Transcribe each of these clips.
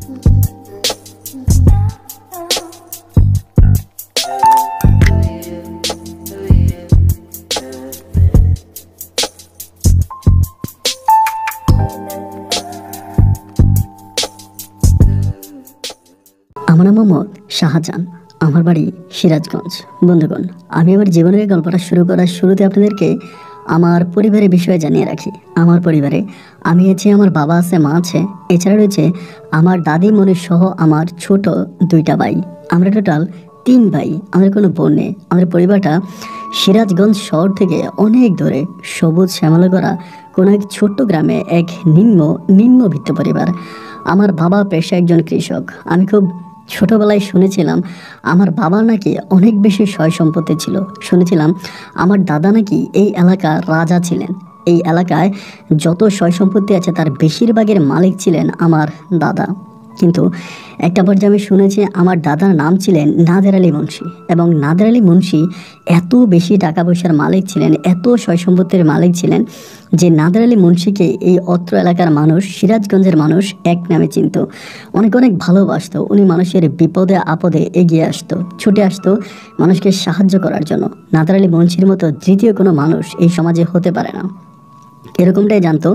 আমার নাম মোহাম্মদ শাহজাহান, আমার বাড়ি সিরাজগঞ্জ। বন্ধুগণ, আমি আমার জীবনের গল্পটা শুরু করার শুরুতে আপনাদেরকে আমার পরিবারের বিষয়ে জানিয়ে রাখি। আমার পরিবারে আমি আছি, আমার বাবা আছে, মা আছে, এছাড়া রয়েছে আমার দাদি মনি সহ আমার ছোট দুইটা ভাই। আমরা টোটাল 3 ভাই, আমাদের কোনো বোন নেই। আমাদের পরিবারটা সিরাজগঞ্জ শহর থেকে অনেক দূরে সবুজ শ্যামলা করা কোনো এক ছোট্ট গ্রামে এক নিম্নবিত্ত পরিবার। আমার বাবা পেশায় একজন কৃষক। আমি খুব ছোটবেলায় শুনেছিলাম আমার বাবার নাকি অনেক বেশি সয় সম্পত্তি ছিল। শুনেছিলাম আমার দাদা নাকি এই এলাকার রাজা ছিলেন। এই এলাকায় যত সয় সম্পত্তি আছে তার বেশিরভাগের মালিক ছিলেন আমার দাদা। কিন্তু একটা পর্যায়ে আমি শুনেছি আমার দাদার নাম ছিলেন নাদের আলী মুন্সি, এবং নাদের আলী মুন্সি এত বেশি টাকা পয়সার মালিক ছিলেন, এত সয় সম্পত্তির মালিক ছিলেন যে নাদের আলী মুন্সিকে এই অত্র এলাকার মানুষ, সিরাজগঞ্জের মানুষ এক নামে চিনত, অনেক অনেক ভালোবাসতো। উনি মানুষের বিপদে আপদে এগিয়ে আসতো, ছুটে আসতো মানুষকে সাহায্য করার জন্য। নাদের আলী মুন্সির মতো দ্বিতীয় কোনো মানুষ এই সমাজে হতে পারে না, এরকমটাই জানতো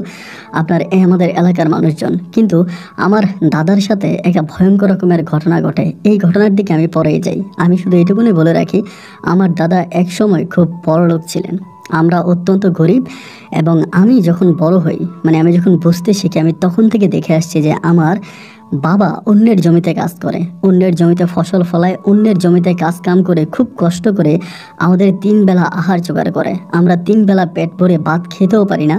আপনার আমাদের এলাকার মানুষজন। কিন্তু আমার দাদার সাথে একটা ভয়ঙ্কর রকমের ঘটনা ঘটে। এই ঘটনার দিকে আমি পরেই যাই। আমি শুধু এইটুকুনি বলে রাখি, আমার দাদা এক সময় খুব বড়লোক ছিলেন, আমরা অত্যন্ত গরিব। এবং আমি যখন বড় হই, মানে আমি যখন বুঝতে শিখি, আমি তখন থেকে দেখে আসছি যে আমার বাবা অন্যের জমিতে কাজ করে, অন্যের জমিতে ফসল ফলায়, অন্যের জমিতে কাজ কাম করে খুব কষ্ট করে আমাদের 3 বেলা আহার জোগাড় করে। আমরা 3 বেলা পেট ভরে ভাত খেতেও পারি না,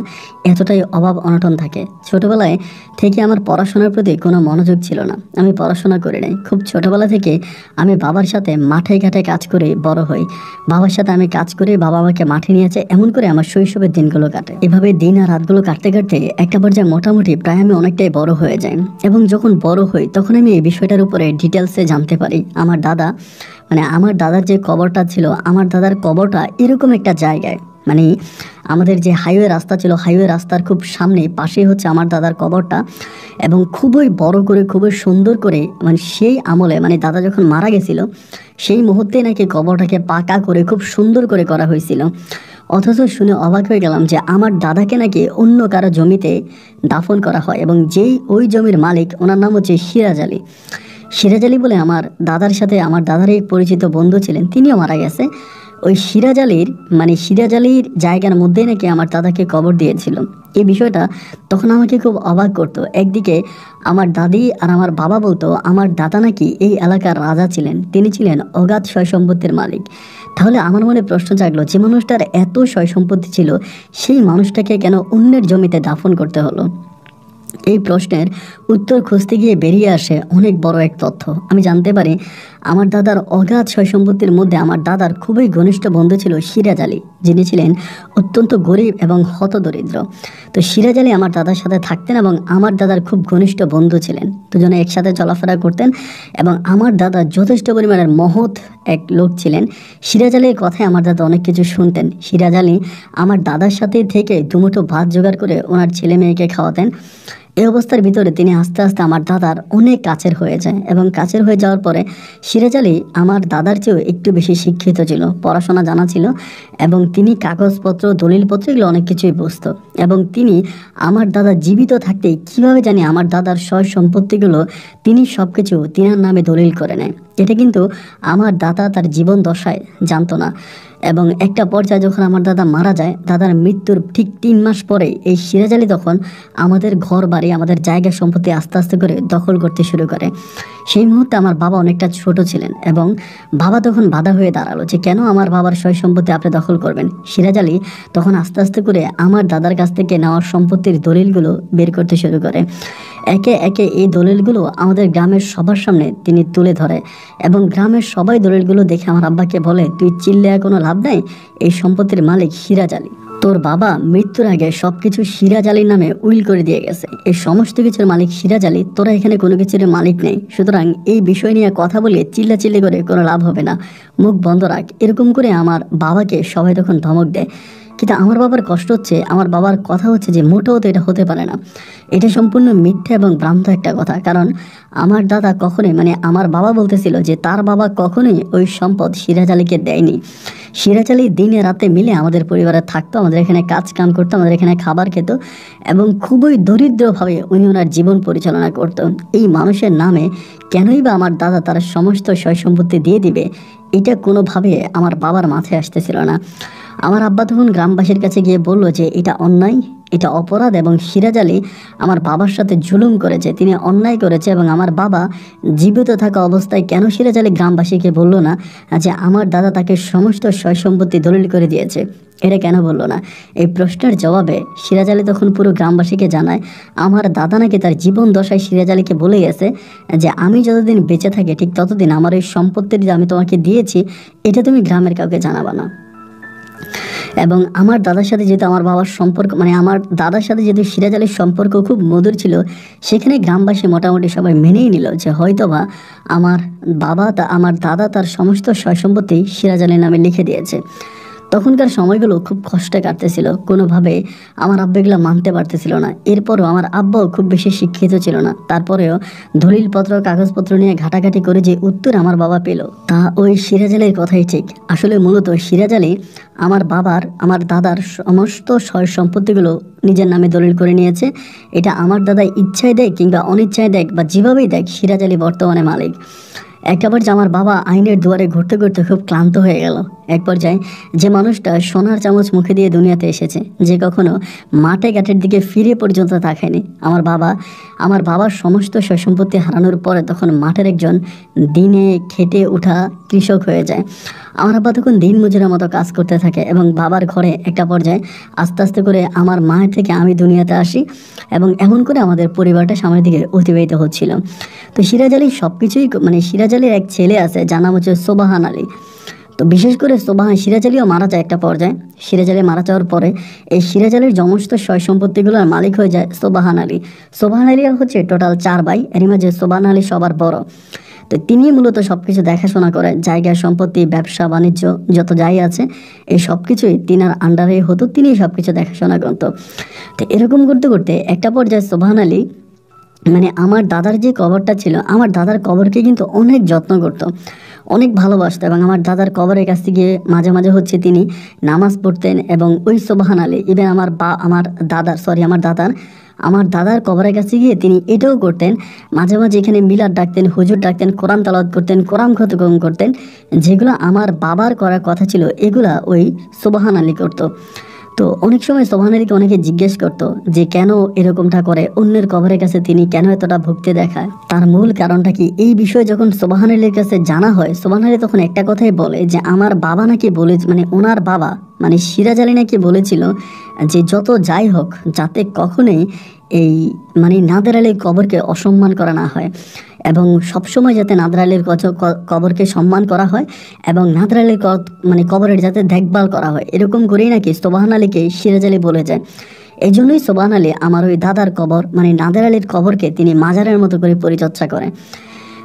এতটাই অভাব অনটন থাকে। ছোটোবেলায় থেকে আমার পড়াশোনার প্রতি কোনো মনোযোগ ছিল না, আমি পড়াশোনা করি নাই। খুব ছোটোবেলা থেকে আমি বাবার সাথে মাঠে ঘাটে কাজ করে বড় হই। বাবার সাথে আমি কাজ করে বাবা আমাকে মাঠে নিয়েছে, এমন করে আমার শৈশবের দিনগুলো কাটে। এভাবে দিন আর রাতগুলো কাটতে কাটতে একটা পর্যায়ে মোটামুটি প্রায় আমি অনেকটাই বড় হয়ে যাই। এবং যখন বড় হই তখন আমি এই বিষয়টার উপরে ডিটেলসে জানতে পারি। আমার দাদার যে কবরটা ছিল, আমার দাদার কবরটা এরকম একটা জায়গায়, মানে আমাদের যে হাইওয়ে রাস্তা ছিল, হাইওয়ে রাস্তার খুব সামনে পাশেই হচ্ছে আমার দাদার কবরটা। এবং খুবই বড় করে, খুবই সুন্দর করে, মানে সেই আমলে, মানে দাদা যখন মারা গেছিল সেই মুহূর্তে নাকি কবরটাকে পাকা করে খুব সুন্দর করে করা হয়েছিল। অথচ শুনে অবাক হয়ে গেলাম যে আমার দাদাকে নাকি অন্য কারো জমিতে দাফন করা হয়, এবং যেই ওই জমির মালিক, ওনার নাম হচ্ছে সিরাজ আলী। সিরাজ আলী বলে আমার দাদার সাথে আমার দাদার এক পরিচিত বন্ধু ছিলেন, তিনিও মারা গেছে। ওই সিরাজ আলীর জায়গার মধ্যেই নাকি আমার দাদাকে কবর দিয়েছিল। এই বিষয়টা তখন আমাকে খুব অবাক করতো। একদিকে আমার দাদি আর আমার বাবা বলতো আমার দাদা নাকি এই এলাকার রাজা ছিলেন, তিনি ছিলেন অগাধ সয় সম্পত্তির মালিক। তাহলে আমার মনে প্রশ্ন জাগলো, যে মানুষটার এত সয় সম্পত্তি ছিল সেই মানুষটাকে কেন অন্যের জমিতে দাফন করতে হলো? এই প্রশ্নের উত্তর খুঁজতে গিয়ে বেরিয়ে আসে অনেক বড় এক তথ্য। আমি জানতে পারি আমার দাদার অগাধ সয় সম্পত্তির মধ্যে আমার দাদার খুবই ঘনিষ্ঠ বন্ধু ছিল সিরাজ আলী, যিনি ছিলেন অত্যন্ত গরিব এবং হতদরিদ্র। তো সিরাজ আলী আমার দাদার সাথে থাকতেন এবং আমার দাদার খুব ঘনিষ্ঠ বন্ধু ছিলেন, দুজনে একসাথে চলাফেরা করতেন। এবং আমার দাদা যথেষ্ট পরিমাণের মহৎ এক লোক ছিলেন। সিরাজ আলীর কথায় আমার দাদা অনেক কিছু শুনতেন। সিরাজ আলী আমার দাদার সাথে থেকে দুমুঠো ভাত জোগাড় করে ওনার ছেলে মেয়েকে খাওয়াতেন। এই অবস্থার ভিতরে তিনি আস্তে আস্তে আমার দাদার অনেক কাছের হয়ে যায়, এবং কাছের হয়ে যাওয়ার পরে সিরাজ আলী আমার দাদার চেয়েও একটু বেশি শিক্ষিত ছিল, পড়াশোনা জানা ছিল, এবং তিনি কাগজপত্র, দলিলপত্র এগুলো অনেক কিছুই বুঝত। এবং তিনি আমার দাদা জীবিত থাকতেই কীভাবে জানি আমার দাদার সয় সম্পত্তিগুলো তিনি সব কিছু তিনার নামে দলিল করে নেয়। এটা কিন্তু আমার দাদা তার জীবন দশায় জানতো না। এবং একটা পর্যায়ে যখন আমার দাদা মারা যায়, দাদার মৃত্যুর ঠিক 3 মাস পরে এই সিরাজ আলী তখন আমাদের ঘর বাড়ি, আমাদের জায়গা সম্পত্তি আস্তে আস্তে করে দখল করতে শুরু করে। সেই মুহূর্তে আমার বাবা অনেকটা ছোট ছিলেন, এবং বাবা তখন বাধা হয়ে দাঁড়ালো যে কেন আমার বাবার সয় সম্পত্তি আপনি দখল করবেন। সিরাজ আলী তখন আস্তে আস্তে করে আমার দাদার কাছ থেকে নেওয়ার সম্পত্তির দলিলগুলো বের করতে শুরু করে। একে একে এই দলিলগুলো আমাদের গ্রামের সবার সামনে তিনি তুলে ধরে, এবং গ্রামের সবাই দলিলগুলো দেখে আমার আব্বাকে বলে, তুই চিল্লে কোনো লাভ নাই, এই সম্পত্তির মালিক সিরাজ আলী। তোর বাবা মৃত্যুর আগে সবকিছু সিরাজ আলীর নামে উইল করে দিয়ে গেছে, এই সমস্ত কিছুর মালিক সিরাজ আলী, তোরা এখানে কোনো কিছুর মালিক নেই, সুতরাং এই বিষয় নিয়ে কথা বলে চিল্লাচিল্লি করে কোনো লাভ হবে না, মুখ বন্ধ রাখ। এরকম করে আমার বাবাকে সবাই তখন ধমক দেয়। কিন্তু আমার বাবার কষ্ট হচ্ছে, আমার বাবার কথা হচ্ছে যে মোটেও তো এটা হতে পারে না, এটা সম্পূর্ণ মিথ্যা এবং ভ্রান্ত একটা কথা। কারণ আমার দাদা কখনোই, মানে আমার বাবা বলতেছিল যে তার বাবা কখনোই ওই সম্পদ সিরাজ আলীকে দেয়নি। সিরাজ আলী দিনে রাতে মিলে আমাদের পরিবারে থাকতো, আমাদের এখানে কাজ কাম করতো, আমাদের এখানে খাবার খেত এবং খুবই দরিদ্রভাবে উনি ওনার জীবন পরিচালনা করতো। এই মানুষের নামে কেনই বা আমার দাদা তার সমস্ত সয় সম্পত্তি দিয়ে দিবে, এটা কোনোভাবে আমার বাবার মাথায় আসতেছিল না। আমার আব্বা তখন গ্রামবাসীর কাছে গিয়ে বলল যে এটা অন্যায়, এটা অপরাধ এবং সিরাজ আলী আমার বাবার সাথে জুলুম করেছে, তিনি অন্যায় করেছে। এবং আমার বাবা জীবিত থাকা অবস্থায় কেন সিরাজ আলী গ্রামবাসীকে বলল না যে আমার দাদা তাকে সমস্ত সয় সম্পত্তি দলিল করে দিয়েছে, এটা কেন বললো না? এই প্রশ্নের জবাবে সিরাজ আলী তখন পুরো গ্রামবাসীকে জানায় আমার দাদা নাকি তার জীবন দশায় সিরাজ আলীকে বলে গেছে যে আমি যতদিন বেঁচে থাকি ঠিক ততদিন আমার এই সম্পত্তির যে আমি তোমাকে দিয়েছি এটা তুমি গ্রামের কাউকে জানাবা না। এবং আমার দাদার সাথে যেহেতু আমার বাবার সম্পর্ক, মানে আমার দাদার সাথে যেহেতু সিরাজ আলীর সম্পর্ক খুব মধুর ছিল, সেখানে গ্রামবাসী মোটামুটি সবাই মেনেই নিল যে হয়তোবা আমার দাদা তার সমস্ত সয় সম্পত্তি সিরাজ আলীর নামে লিখে দিয়েছে। তখনকার সময়গুলো খুব কষ্টে কাটতেছিল, কোনোভাবে আমার আব্বা এগুলো মানতে পারতেছিল না। এরপরও আমার আব্বাও খুব বেশি শিক্ষিত ছিল না, তারপরেও দলিলপত্র কাগজপত্র নিয়ে ঘাটাঘাটি করে যে উত্তর আমার বাবা পেল তা ওই সিরাজ আলীর কথাই ঠিক। আসলে মূলত সিরাজ আলী আমার দাদার সমস্ত সয় সম্পত্তিগুলো নিজের নামে দলিল করে নিয়েছে। এটা আমার দাদা ইচ্ছায় দেয় কিংবা অনিচ্ছায় দেখ বা যেভাবেই দেখ, সিরাজ আলী বর্তমানে মালিক। একটা পর্যায়ে আমার বাবা আইনের দুয়ারে ঘুরতে ঘুরতে খুব ক্লান্ত হয়ে গেল। এক পর্যায়ে যে মানুষটা সোনার চামচ মুখে দিয়ে দুনিয়াতে এসেছে, যে কখনো মাঠে ঘাটের দিকে ফিরে পর্যন্ত তাকায়নি, আমার বাবার সমস্ত সয় সম্পত্তি হারানোর পরে তখন মাঠের একজন দিনে খেটে ওঠা কৃষক হয়ে যায়। আমার আব্বা তখন দিন মজুরের মতো কাজ করতে থাকে এবং বাবার ঘরে একটা পর্যায়ে আস্তে আস্তে করে আমার মায়ের থেকে আমি দুনিয়াতে আসি এবং এমন করে আমাদের পরিবারটা সামনের দিকে অতিবাহিত হচ্ছিল। তো সিরাজ আলী সব কিছুই, মানে সিরাজ আলীর এক ছেলে আছে যার নাম হচ্ছে সোবাহান আলী। তো বিশেষ করে সিরাজ আলীও মারা যায় একটা পর্যায়ে। সিরাজ আলী মারা যাওয়ার পরে এই সিরাজ আলীর সমস্ত সয় সম্পত্তিগুলোর মালিক হয়ে যায় সোবাহান আলী। সোবাহান আলী হচ্ছে টোটাল 4 ভাই, এর মাঝে সোবাহান আলী সবার বড়। তো তিনি মূলত সব কিছু দেখাশোনা করে, জায়গা সম্পত্তি ব্যবসা বাণিজ্য যত যাই আছে এই সব কিছুই তিনার আন্ডারে হতো, তিনি সব কিছু দেখাশোনা করতো। তো এরকম করতে করতে একটা পর্যায়ে সোবাহান আলী, মানে আমার দাদার যে কবরটা ছিল, আমার দাদার কবরকে কিন্তু অনেক যত্ন করতো, অনেক ভালোবাসতো এবং আমার দাদার কবরের কাছে গিয়ে মাঝে মাঝে হচ্ছে তিনি নামাজ পড়তেন। এবং ওই সোবাহান আলী ইভেন আমার দাদার কবরের কাছে গিয়ে তিনি এটাও করতেন, মাঝে মাঝে এখানে মিলাদ ডাকতেন, হুজুর ডাকতেন, কোরআন তালাওয়াত করতেন, কোরআন খতম করতেন, যেগুলো আমার বাবার করার কথা ছিল এগুলা ওই সোবাহান আলী করতো। তো অনেক সময় সোবাহান আলীকে অনেকে জিজ্ঞেস করতো যে কেন এরকমটা করে, অন্যের কবরের কাছে তিনি কেন এতটা ভক্তি দেখায়, তার মূল কারণটা কি। এই বিষয়ে যখন সোবাহান আলীর কাছে জানা হয়, সোবাহান আলী তখন একটা কথাই বলে যে আমার বাবা নাকি বলে, মানে ওনার বাবা মানে সিরাজ আলী নাকি বলেছিল যে যত যাই হোক যাতে কখনোই এই মানে নাদের আলীর কবরকে অসম্মান করা না হয় এবং সবসময় যাতে নাদের আলীর কবরকে সম্মান করা হয় এবং নাদের আলীর মানে কবরের যাতে দেখভাল করা হয়, এরকম করেই নাকি সোবাহান আলীকে সিরাজ আলী বলে যায়। এই জন্যই সোবাহান আলী আমার ওই দাদার কবর মানে নাদের আলীর কবরকে তিনি মাজারের মতো করে পরিচর্যা করেন।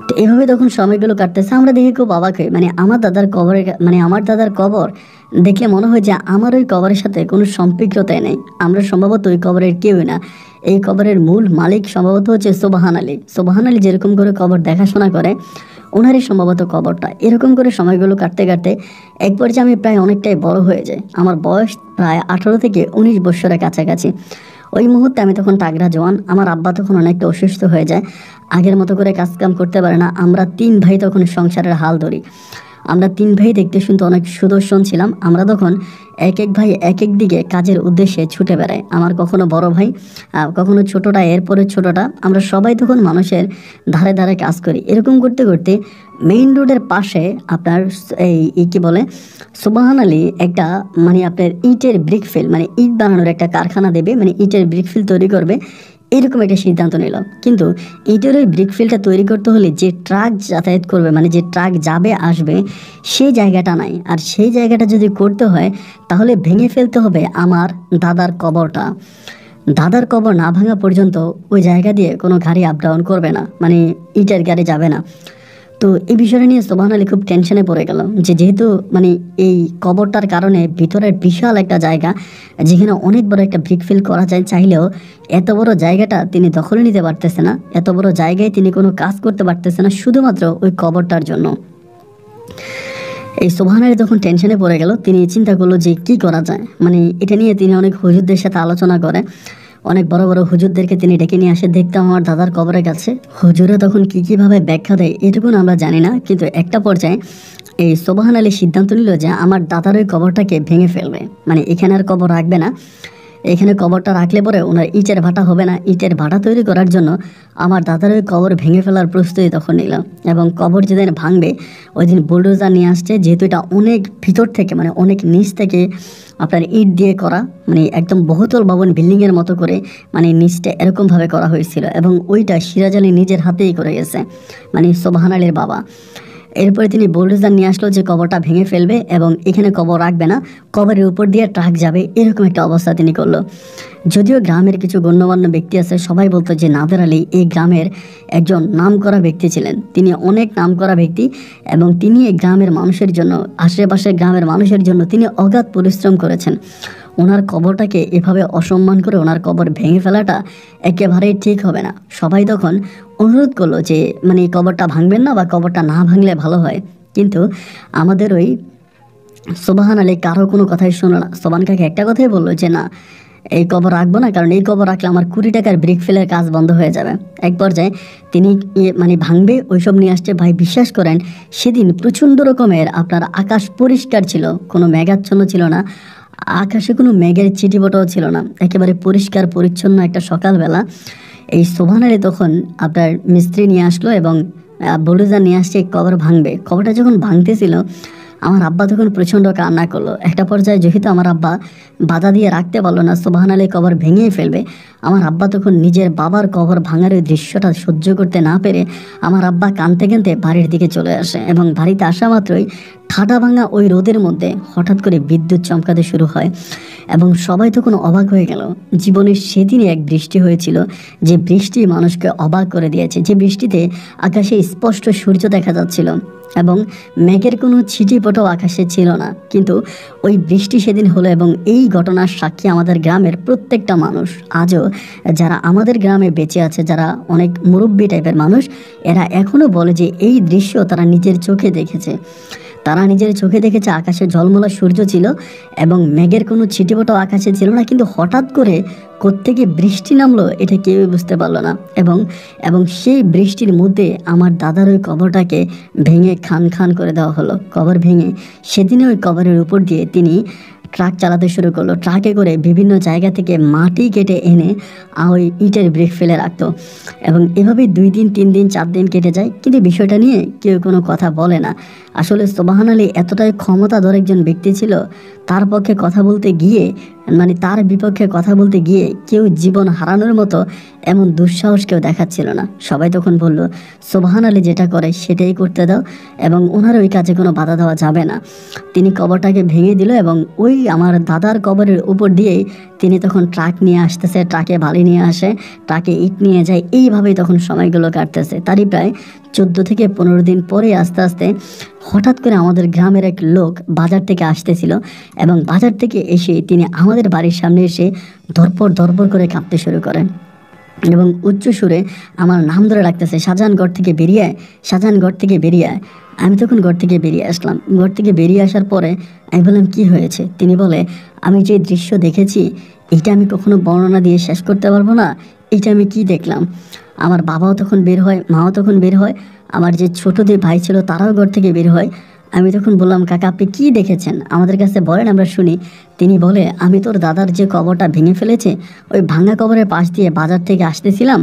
তো এভাবে তখন সময়গুলো কাটতেছে, আমরা দেখি খুব অবাক হই, মানে আমার দাদার কবর দেখলে মনে হয় যে আমার ওই কবরের সাথে কোনো সম্পৃক্ততাই নেই, আমরা সম্ভবত ওই কবরের কেউই না। এই কবরের মূল মালিক সম্ভবত হচ্ছে সোবাহান আলী। সোবাহান আলী যেরকম করে কবর দেখাশোনা করে ওনারই সম্ভবত কবরটা। এরকম করে সময়গুলো কাটতে কাটতে এক পর্যায়ে আমি প্রায় অনেকটাই বড় হয়ে যাই, আমার বয়স প্রায় 18 থেকে 19 বছরের কাছাকাছি। ওই মুহূর্তে আমি তখন তাগড়া জওয়ান, আমার আব্বা তখন অনেকটা অসুস্থ হয়ে যায়, আগের মতো করে কাজকাম করতে পারে না। আমরা 3 ভাই তখন সংসারের হাল ধরি, আমরা 3 ভাই দেখতে শুনতে অনেক সুদর্শন ছিলাম। আমরা তখন এক ভাই এক দিকে কাজের উদ্দেশ্যে ছুটে বেড়াই, আমার কখনো বড় ভাই কখনো ছোটটা, এরপরে ছোটটা, আমরা সবাই তখন মানুষের ধারে ধারে কাজ করি। এরকম করতে করতে মেইন রোডের পাশে আপনার এই কি বলে সোবাহান আলী একটা মানে আপনার ইটের ব্রিকফিল মানে ইট বানানোর একটা কারখানা দেবে, মানে ইটের ব্রিকফিল তৈরি করবে, এরকম একটা সিদ্ধান্ত নিল। কিন্তু ইটের ওই ব্রিকফিলটা তৈরি করতে হলে যে ট্রাক যাতায়াত করবে, মানে যে ট্রাক যাবে আসবে সেই জায়গাটা নাই, আর সেই জায়গাটা যদি করতে হয় তাহলে ভেঙে ফেলতে হবে আমার দাদার কবরটা। দাদার কবর না ভাঙা পর্যন্ত ওই জায়গা দিয়ে কোনো গাড়ি আপ ডাউন করবে না, মানে ইটের গাড়ি যাবে না। তো তো এই বিষয়টা নিয়ে সোবহান আলী খুব টেনশনে পড়ে গেল যে যেহেতু মানে এই কবরটার কারণে ভিতরের বিশাল একটা জায়গা যেখানে অনেক বড় একটা ব্রিক ফিল করা যায়, চাইলেও এত বড় জায়গাটা তিনি দখলে নিতে পারতেছে না, এত বড় জায়গায় তিনি কোনো কাজ করতে পারতেছে না শুধুমাত্র ওই কবরটার জন্য। এই সোবহান আলী তখন টেনশনে পড়ে গেল। তিনি চিন্তা করলো যে কি করা যায়, মানে এটা নিয়ে তিনি অনেক হুজুরদের সাথে আলোচনা করে, অনেক বড় বড় হুজুরদেরকে তিনি ডেকে নিয়ে আসে দেখতাম আমার দাদার কবরের কাছে। হুজুরা তখন কীভাবে ব্যাখ্যা দেয় এটুকুন আমরা জানি না, কিন্তু একটা পর্যায়ে এই সোবহান আলী সিদ্ধান্ত নিল যে আমার দাদার ওই কবরটাকে ভেঙে ফেলবে, মানে এখানে আর কবর রাখবে না। এখানে কবরটা রাখলে পরে ওনার ইটের ভাটা হবে না, ইটের ভাটা তৈরি করার জন্য আমার দাদার ওই কবর ভেঙে ফেলার প্রস্তুতি তখন নিল। এবং কবর যেদিন ভাঙবে ওই দিন বুলডোজার নিয়ে আসছে, যেহেতু এটা অনেক ভিতর থেকে মানে অনেক নিচ থেকে আপনার ইট দিয়ে করা, মানে একদম বহুতল ভবন বিল্ডিংয়ের মতো করে মানে নিচটা এরকমভাবে করা হয়েছিল, এবং ওইটা সিরাজ আলী নিজের হাতেই করে গেছে, মানে সোবহান আলীর বাবা। এরপরে তিনি বুলডোজার নিয়ে আসলো যে কবরটা ভেঙে ফেলবে এবং এখানে কবর রাখবে না, কবরের উপর দিয়ে ট্রাক যাবে, এরকম একটা অবস্থা তিনি করলো। যদিও গ্রামের কিছু গণ্যমান্য ব্যক্তি আছে, সবাই বলতো যে নাদের আলী এই গ্রামের একজন নামকরা ব্যক্তি ছিলেন, তিনি অনেক নামকরা ব্যক্তি এবং তিনি এই গ্রামের মানুষের জন্য, আশেপাশের গ্রামের মানুষের জন্য তিনি অগাধ পরিশ্রম করেছেন। ওনার কবরটাকে এভাবে অসম্মান করে ওনার কবর ভেঙে ফেলাটা একেবারেই ঠিক হবে না। সবাই তখন অনুরোধ করলো যে মানে এই কবরটা ভাঙবেন না, বা কবরটা না ভাঙলে ভালো হয়, কিন্তু আমাদের ওই সোবহান আলী কারো কোনো কথাই শোনো না। সোবহান কাকে একটা কথাই বললো যে না, এই কবর রাখবো না, কারণ এই কবর রাখলে আমার 20 টাকার ব্রিক ফিলের কাজ বন্ধ হয়ে যাবে। এক পর্যায়ে তিনি মানে ভাঙবে ওইসব নিয়ে আসছে। ভাই বিশ্বাস করেন সেদিন প্রচণ্ড রকমের আপনার আকাশ পরিষ্কার ছিল, কোনো মেঘাচ্ছন্ন ছিল না, আকাশে কোনো মেঘের চিটিপটাও ছিল না, একেবারে পরিষ্কার পরিচ্ছন্ন একটা সকালবেলা। এই সোবহান আলী তখন আপনার মিস্ত্রি নিয়ে আসলো এবং বুলডোজার নিয়ে আসছে কবর ভাঙবে। কবরটা যখন ভাঙতেছিল আমার আব্বা তখন প্রচণ্ড কান্না করলো। একটা পর্যায়ে যেহেতু আমার আব্বা বাধা দিয়ে রাখতে পারলো না, সোবহান আলী কবর ভেঙেই ফেলবে, আমার আব্বা তখন নিজের বাবার কবর ভাঙার ওই দৃশ্যটা সহ্য করতে না পেরে আমার আব্বা কাঁদতে কাঁদতে বাড়ির দিকে চলে আসে। এবং বাড়িতে আসা মাত্রই ঠাডা ভাঙা ওই রোদের মধ্যে হঠাৎ করে বিদ্যুৎ চমকাতে শুরু হয় এবং সবাই তখন অবাক হয়ে গেল। জীবনের সেদিনই এক বৃষ্টি হয়েছিল, যে বৃষ্টি মানুষকে অবাক করে দিয়েছে, যে বৃষ্টিতে আকাশে স্পষ্ট সূর্য দেখা যাচ্ছিল এবং মেঘের কোনো ছিটিপটাও আকাশে ছিল না। কিন্তু ওই বৃষ্টি সেদিন হলো এবং এই ঘটনার সাক্ষী আমাদের গ্রামের প্রত্যেকটা মানুষ। আজও যারা আমাদের গ্রামে বেঁচে আছে, যারা অনেক মুরব্বী টাইপের মানুষ, এরা এখনও বলে যে এই দৃশ্য তারা নিজের চোখে দেখেছে। তারা নিজের চোখে দেখেছে আকাশে ঝলমলা সূর্য ছিল এবং মেঘের কোনো ছিটিপটাও আকাশে ছিল না, কিন্তু হঠাৎ করে কোত্থেকে বৃষ্টি নামলো এটা কেউই বুঝতে পারলো না। এবং সেই বৃষ্টির মধ্যে আমার দাদার ওই কবরটাকে ভেঙে খান খান করে দেওয়া হলো। কবর ভেঙে সেদিনে ওই কবরের উপর দিয়ে তিনি ট্রাক চালাতে শুরু করলো। ট্রাকে করে বিভিন্ন জায়গা থেকে মাটি কেটে এনে ওই ইটের ব্রিক ফেলে রাখতো এবং এভাবেই 2 দিন 3 দিন 4 দিন কেটে যায়, কিন্তু বিষয়টা নিয়ে কেউ কোনো কথা বলে না। আসলে সোবহান আলী এতটাই ক্ষমতাধর একজন ব্যক্তি ছিল, তার পক্ষে কথা বলতে গিয়ে মানে তার বিপক্ষে কথা বলতে গিয়ে কেউ জীবন হারানোর মতো এমন দুঃসাহস কেউ দেখাচ্ছিল না। সবাই তখন বলল সোবহান আলী যেটা করে সেটাই করতে দাও এবং ওনার ওই কাজে কোনো বাধা দেওয়া যাবে না। তিনি কবরটাকে ভেঙে দিল এবং ওই আমার দাদার কবরের উপর দিয়েই তিনি তখন ট্রাক নিয়ে আসতেছে, ট্রাকে বালি নিয়ে আসে, ট্রাকে ইট নিয়ে যায়, এইভাবেই তখন সময়গুলো কাটতেছে। তারই প্রায় 14 থেকে 15 দিন পরে আস্তে আস্তে হঠাৎ করে আমাদের গ্রামের এক লোক বাজার থেকে আসতেছিল এবং বাজার থেকে এসে তিনি আমাদের বাড়ির সামনে এসে ধরপড় করে কাঁপতে শুরু করেন এবং উচ্চ সুরে আমার নাম ধরে রাখতেছে, শাহজাহান ঘর থেকে বেরিয়ে আয়, শাহজাহান ঘর থেকে বেরিয়ে আয়। আমি তখন ঘর থেকে বেরিয়ে আসলাম। ঘর থেকে বেরিয়ে আসার পরে আমি বললাম কি হয়েছে? তিনি বলে আমি যে দৃশ্য দেখেছি এটা আমি কখনো বর্ণনা দিয়ে শেষ করতে পারবো না, এটা আমি কি দেখলাম। আমার বাবাও তখন বের হয়, মাও তখন বের হয়, আমার যে ছোটো যে ভাই ছিল তারাও ঘর থেকে বের হয়। আমি তখন বললাম কাকা আপনি কী দেখেছেন, আমাদের কাছে বলেন আমরা শুনি। তিনি বলে আমি তোর দাদার যে কবরটা ভেঙে ফেলেছে ওই ভাঙা কবরের পাশ দিয়ে বাজার থেকে আসতেছিলাম